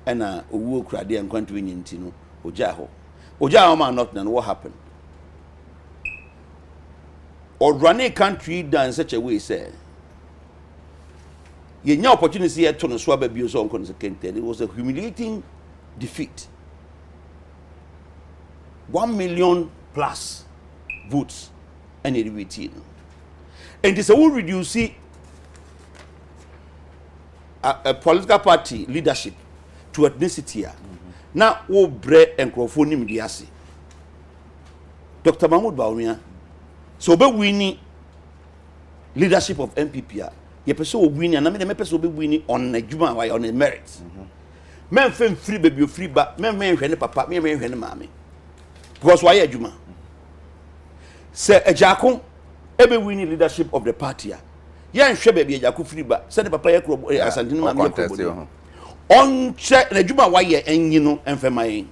and Uwu Kradi and Quantwin Tino Ojaho. Oja Oma not then what happened? Or run a country down in such a way, say. You no opportunity yet to swab abuse on consequently. It was a humiliating defeat. 1 million plus votes and it. And this will reduce a political party leadership to ethnicity. Now, all bread and crofonium diasi. Dr. Mahmoud Bawumia, so be winning leadership of MPP. Ye person winning, and I mean, the person be winning on a juma on a merit. Men fame free baby free, but men papa, men mammy. Because why a juma? Say a jacko, every winning leadership of the party. Yeah, and shebe be a jacko free, but send the papa as an on check the juma why and you know, and for my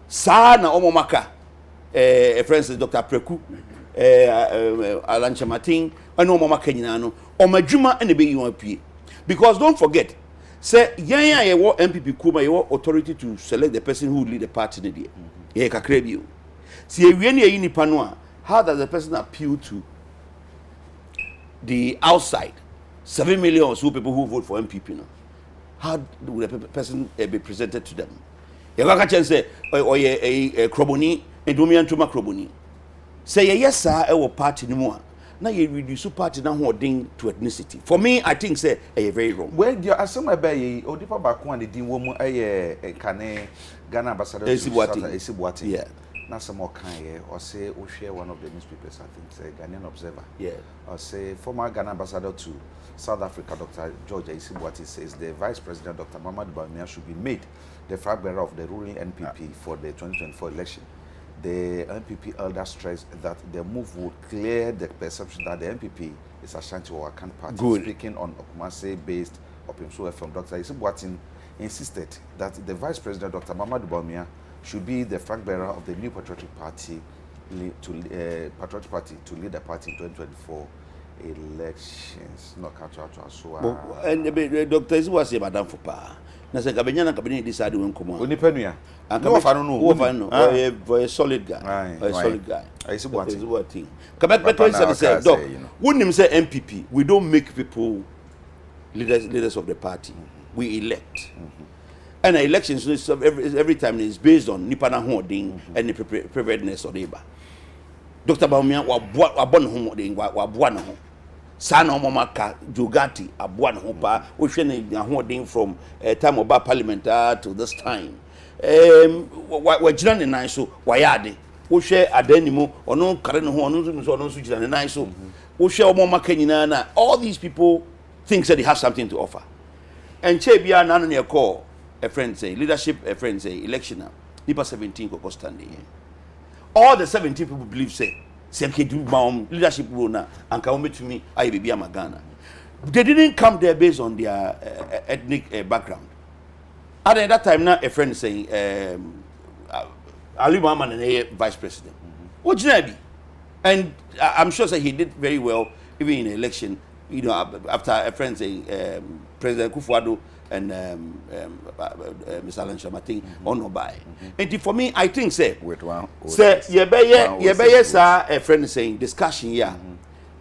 son, Omomaka, Francis Dr. Preku, Alan Chamatin, and Omoma Kenyano, or my juma and the baby you want to because don't forget, say, yeah, you want MPP Kuma, you want authority to select the person who lead the party in the day. Yeah, Kakrebi. See, when you're in Panua, how does the person appeal to the outside 7 million or so people who vote for MPP now? How will the person be presented to them? You can't say, or a croboni, and Domian Tuma croboni. Say, yes, sir, our party no more. Now you reduce party now holding to ethnicity. For me, I think say a very wrong. Well, you are some bay or deeper back one, the Dean woman, a cane Ghana ambassador, Esibuati. Yeah. Now some more kind, or say, or share one of the newspapers, I think, say Ghanaian Observer. Yeah. Or say former Ghana ambassador to South Africa, Dr. George Esibuati says the Vice President, Dr. Mahmoud Bawumia, should be made the flag bearer of the ruling NPP for the 2024 election. The NPP elder stressed that the move would clear the perception that the NPP is a Ashanti or Akan party. Good. Speaking on Okumase-based Opimso FM, Dr. Isibuatin insisted that the Vice President, Dr. Mahmoud Bawumia, should be the flag bearer of the new Patriotic Party to lead the party in 2024 elections. No, and Dr. Isibuati, Madam Fupa. Na se kabenya kabenya decide when come on. Onipanua. No fa no. For a solid guy. A solid guy. Isibuati. Kabeka say doc. Wouldn't say MPP. We don't make people leaders of the party. We elect. And elections every time is based on nipana holding and the preparedness of labor. Dr. Bawumia wa bon holding wa boa ho. Sana Omomaka Jogati Abuan Hopa, which holding from time about parliament to this time. We're Jiran and Niso, Wayade, who share Adenimo, or no Karen no Sujan and Niso, who share Omomaka. All these people think that they have something to offer. And Chebia Nan your call, a friend say, leadership, a friend say, election, Nipa 17 Kokostandi. All the 17 people believe say. Leadership role now and come to me I be Magana. They didn't come there based on their ethnic background. At that time now a friend saying Ali Muhammad and a vice president. What be? And I'm sure that he did very well even in the election, you know, after a friend saying President Kufuor and Mr. Alan Chamatin on no buy. And for me, I think say with one say ye be sir a friend saying discussion here.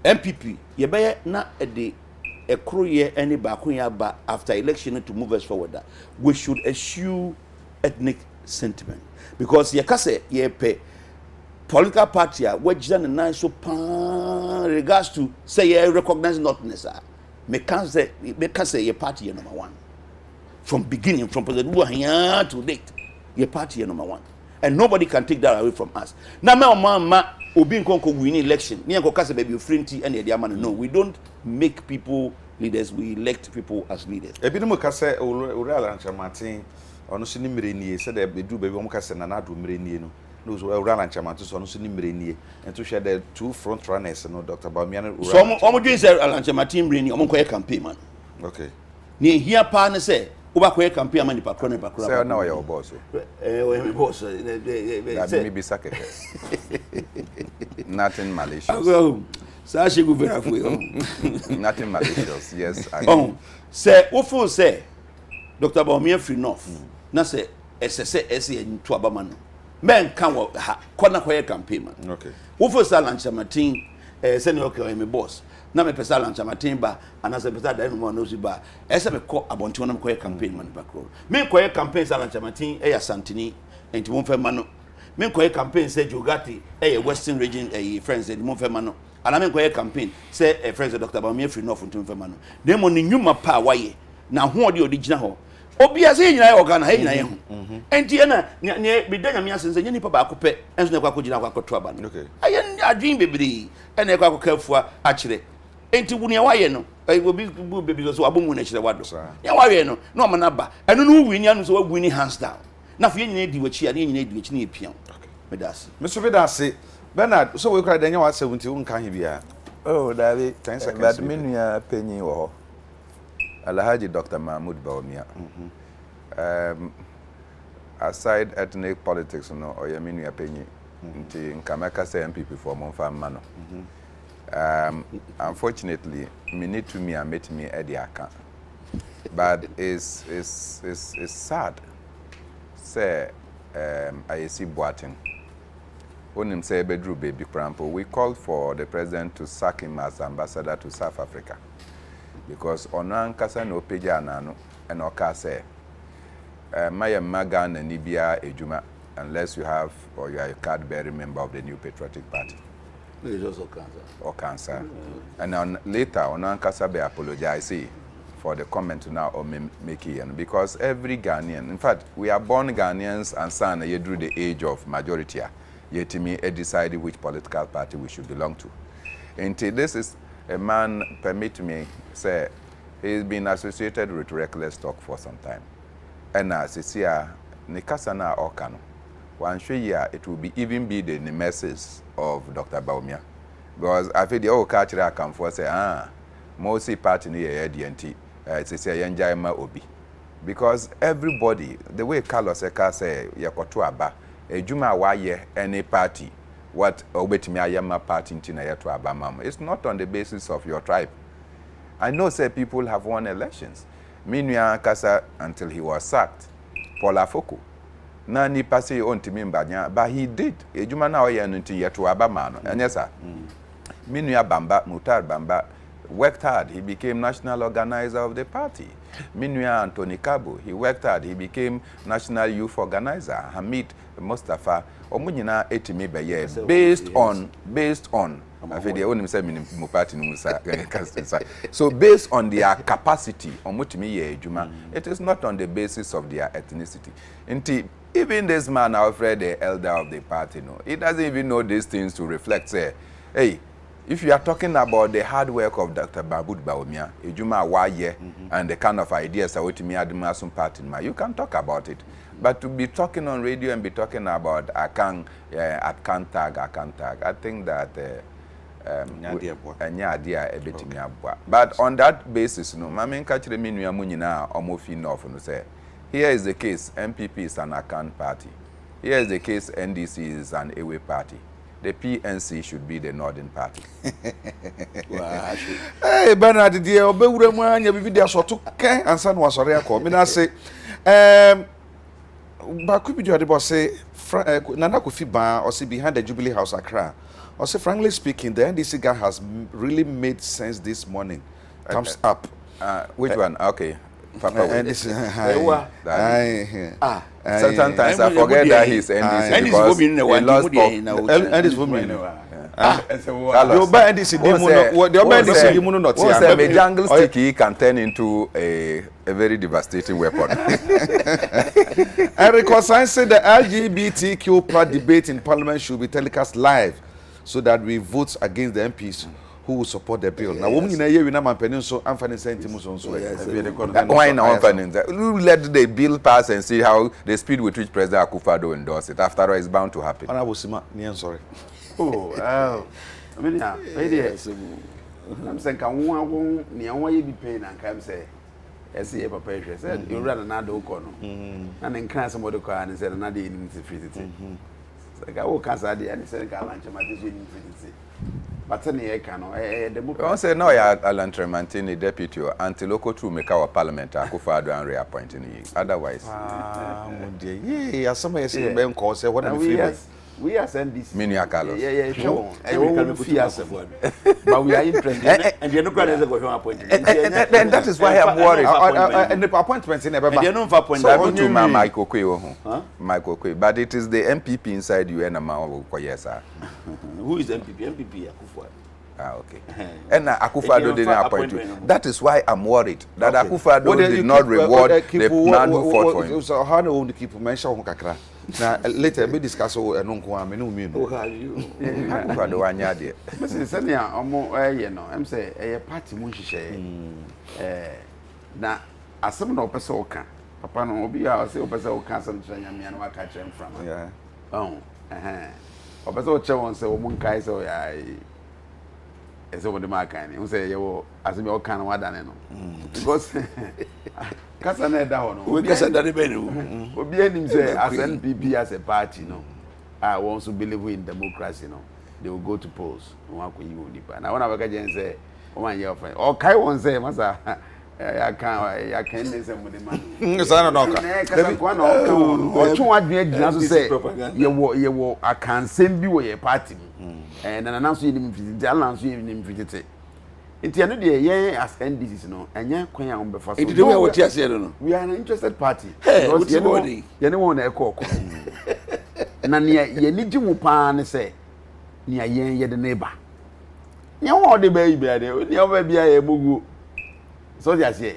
MPP ye be na a kroye any bakunya ba after election to move us forward that we should eschew ethnic sentiment because ye kase ye pay political party which then nice so regards to say ye recognize not necessary me can say ye party number one. From beginning, from President Buhari to date, your party number one, and nobody can take that away from us. Now, my Obi Nkonko win election. Me and Kokase baby friendly and the man. No, we don't make people leaders. We elect people as leaders. Ebi no Kokase Alan Chamatin ono sini mrenie said they do baby omo Kokase na na do mrenie no. No so Alan Chamatin so ono sini mrenie. And to share the two front runners no Dr. Bawumia. So omo doing say Alan Chamatin mrenie omo koye campaign man. Okay. Ni here pa ne say Oba campaign man pa kro. Say now your boss. We boss. That may be sake. Nothing malicious. Sashi go very for Nothing malicious. Yes. Say ofo say Dr. Bawumia free enough. Na say SSA into Abamano. men kan wo ha kona koye campaign man Okay. wo for salance matin send okay me boss na me pesa lunch matin ba anase pesa da no no si ba ese me ko abonti wona me koye campaign man ba kro me koye campaign salance matin ya santini enti mo fe ma no me koye campaign say Jogati Western region friends enti mo fe ma no ana me koye campaign say friends Dr. Bawumia free north ntum fe ma no na mo ni nyuma pa waye na ho de odi gina ho obia say nyina ye organa he nyina ye ho enti na ne bidanya me asense nyini pa ba akopɛ enso na kwa kogina kwa koto aba no aye adwin bebiri ena kwa akokafua a kire enti wuni waye no obi bebi so abomu na kire wado ya waye no na o manaba eno no wini anu so wini hands down na fe nyina di wachi ane nyina di wachi na epia medasi Mr. Bedasi Bernard so we cry denya wa 70 unka he bia oh David 10 seconds but menua penyi wo Alhaji Dr. Mahmoud Bawumia aside ethnic politics no oya menua penyi nti nkameka say MPP for monfa mano unfortunately me need to me and meet me at the account but it's sad say I see Boating onim say bedru baby crampo we called for the president to sack him as ambassador to South Africa because onan kasa no peja anano and oka say my magana nibia ejuma unless you have or you are a card-bearing member of the New Patriotic Party. It's also cancer. Or cancer. And then later, Onan Kasabe apologize for the comment now or making because every Ghanaian, in fact, we are born Ghanaians and son through the age of majority. Yet me decided which political party we should belong to. And this is a man, permit me say, he's been associated with reckless talk for some time. And as it's here, Nikasana Okano. One year it will be even be the nemesis of Dr. Bawumia. Because I feel the old culture I come for say, mostly party near DNT, it's a Yanjaima Obi. Because everybody, the way Carlos Eka say, Yakotua Ba, a Juma Waye, any party, what Obetimi Ayama party in Tinayatu Abamam, it's not on the basis of your tribe. I know, say, people have won elections. Minuya Kasa until he was sacked, Paul Afoko. Na ni pase on timimbanya but he did ejuma na oye nti yeto abama no enyesa Minuya Bamba Mutar Bamba worked hard, he became national organizer of the party. Minuya Anthony Kabo, he worked hard, he became national youth organizer. Hamid Mustafa omunyina etimi beye based on afede onim say mu party no musa so based on their capacity omutimi ye ejuma it is not on the basis of their ethnicity. Nti even this man Alfred, the elder of the party, no, he doesn't even know these things to reflect. Say, hey, if you are talking about the hard work of Dr. Mahmoud Bawumia, Ejuma Waye, and the kind of ideas that we Adimasum party, you can talk about it. But to be talking on radio and be talking about I can't tag, I think that but on that basis, no, Mamin Kachire Minuya Munina Omofi North no say. Here is the case, MPP is an account party. Here is the case, NDC is an away party. The PNC should be the northern party. Hey, Bernard, dear, obewure mu anya bibi dia so to kan ansa no wasore akọ. Me na say ba ku bidio de bo say Nana Kofi Ban or say behind the Jubilee House Accra. Or say frankly speaking, the NDC guy has really made sense this morning. Thumbs up. Which one? Okay. Papa, and this sometimes I forget that he's NDC because he lost NDC women. The Oba NDC demo, the Oba NDC demo not here. A jungle sticky can turn into a very devastating weapon. Eric Osan said the LGBTQ plus debate in Parliament should be telecast live so that we vote against the MPs who will support the bill. Now, women in a year, we now so I'm finding sentimus on so. Why not? Let the bill pass and see how the speed with which President Akufo-Addo endorse it. After all, it's bound to happen. And I was sorry. Oh, I mean, I'm saying, can one near one you be paying and come say, as the Papa said, you rather not do corner. And then can somebody call and said another in the free. Like I will cast idea and said, I lunch my but any kind of democracy. Don't say no, ya Alan Tremonti, deputy or anti-local to make our parliament, Akufo-Addo and reappointing you. Otherwise, yeah, somebody say Ben call say what we are sending this. Minia Carlos. Yeah, sure. But we are interested, and you're not going to go appointment. And that is why I'm worried. And the appointments in never. You know, for appointment to my Michael Kwe, Michael Kwe, but it is the MPP inside you and a man yes, sir. Who is MPP? MPP Akufo. Ah, okay. And Akufo-Addo didn't appoint you. That is why I'm worried that Akufo-Addo did not reward the man who fought for him. So how do you keep mention kakra? Now later we discuss and unko me no me. Who are you? Akufo-Addo anya de. Listen, send ya omo you know, I'm say a party mun hihye. Na asem na opese oka. Papa no obi a say opese oka asem tranya me na waka kyerem from. Yeah. Oh, opese o che won say o mun kai say ya eso wo de ma kan ni. O say you asem o kan wa dane no. Because kasa na da ho no. We kasa da be no. Obi anim say as NPP as a party no. I want to believe in democracy no. They will go to polls. Won akoyi wo nipa. Na wona baka jen say o man ye ofan. O kai won say masa ya kan ne say mo de man. Sana no ka. Kasa kwa na o kan. O tun adwen agina so say ye wo akansem bi wo ye party mu. Na na so ye nim fititi, ala so ye nim fititi. Nti anu de ye as NDCs no, anya kwan a umbefa so. It dey what you say no. We are an interested party. What's your body? Ye ne won na ekọ. Na ne ye ni gimu pa ne say ne ye de neighbor. Nye won de be ibe ade, ne o ba bia ye mogu. So dia say.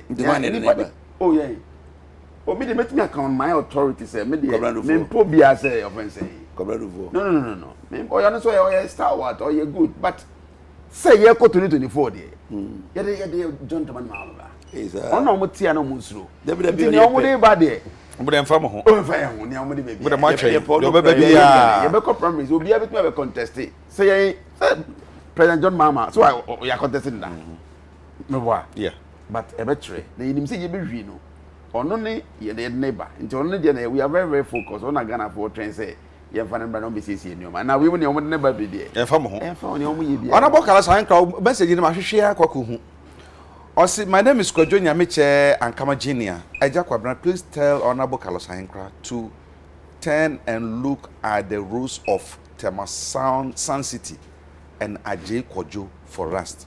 Oh yeah. O me de metimi account my authority say me de me mpo bia say offense. No. Me o ya no so ye star what or ye good, but say ye ko 2024 there. Ye de John Taman Maluba. Ono mo tia no mo nsuro. Ni o mo de ba there. But then from home. O fa ye ho ni o mo de baby. But the match you be ko promise obi a betuma be contest. Say ye President John Mahama so ya contesting that. Me boa. Yeah. But e be tre. Na yinim say ye be hwi no. Ono ne ye de neighbor. Nti ono ne de we are very focused on Ghana for trend say ye fa namba no be sisi enioma. Na we won ne neighbor be there. E from home. E fa ne omo ye bia. Honorable Carlos Hankra message ni ma hwehwe akwaku hu. Osi, my name is Kojo Nyameche Ankama Junior. Ejakwa, please tell Honorable Carlos Hankra to turn and look at the rules of Temasound Sun City and Ajay Kojo for rest.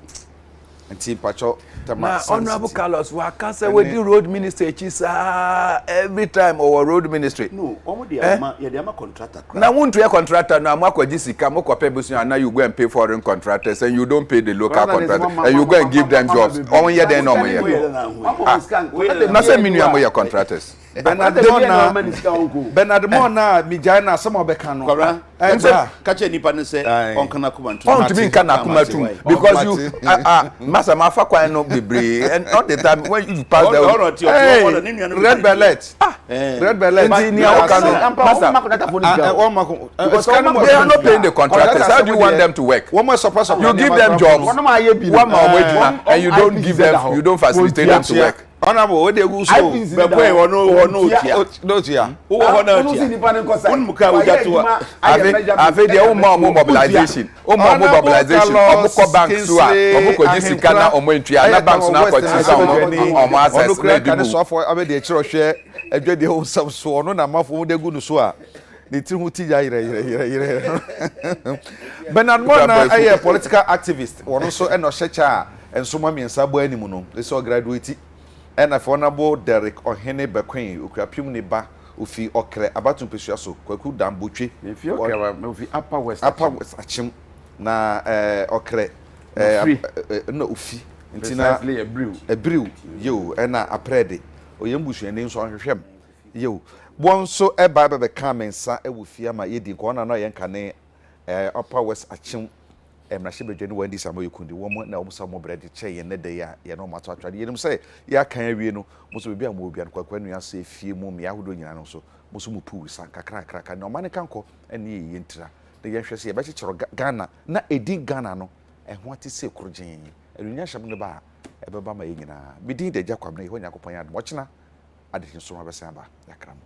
And Team Pacho Honorable Carlos, we can say we do road ministry every time our road ministry. No, almost the contractor. Now, won't you a contractor? Now, Mako Jessica, Moko Pebusi, and now you go and pay foreign contractors, and you don't pay the local contractors, and you go and give them jobs. Oh, yeah, they know me. Not say minimum your contractors. Bernard Mona, Mijana, some of Becano. Catch any partner say on Kanakuma. To me, Kanakuma, because you, Master Mafa, no be and all the time when you pass the red bellet. Red bellet. They are not paying the contractors. How do you want them to work? One more surprise. You give them jobs. One more and you don't give them, you don't facilitate them to work. Honorable, what they go so? But boy, no tia. Who honor tia? Unmuka we got to. I've had the more mobilization. More mobilization. Omuko banks to Omuko Jessica na Omontria. Na banks na kwa tisa omo access na dibu. So for abe de chiro hwe adwa de ho sam so no na mafo de gu no so a ne ti hu ti ya yire. Bernard Mona a political activist. Wono so e no hyecha Nsroma miensa bo animu no. They so graduate. And if Honorable Derek Ohene Bekwen, Ukrapim Niba, Ufi Okre, Abatun Peshaso, Kwaku Dambutri, if you okay, Upper West Achim, na Okre, no Ufi, Intina, a brew, you, and a prede, or Yambush and names on him. You, one so a Bible come and sa a Wufia, my Yedi, Kwana, no Yankane, Upper West Achim. Na shebe dwene wandi samo yekundi wo mo na wo samo bread che ye ne de ya ye no mato atwade ye nim say ya kan awie no mo so bia mo bia kwakwa nua so efie mu me ahodo nyina no so mo so mu pu san kakra na o mane kanko ene ye ntira de ye hwese ye be chechero Ghana na edin Ghana no ho ate se kurugyen adunya hyem ne ba e be ba ma ye nyina bidin de Jacob na ye ho nyakopon ya mo chena ade Nsroma be san ba yakram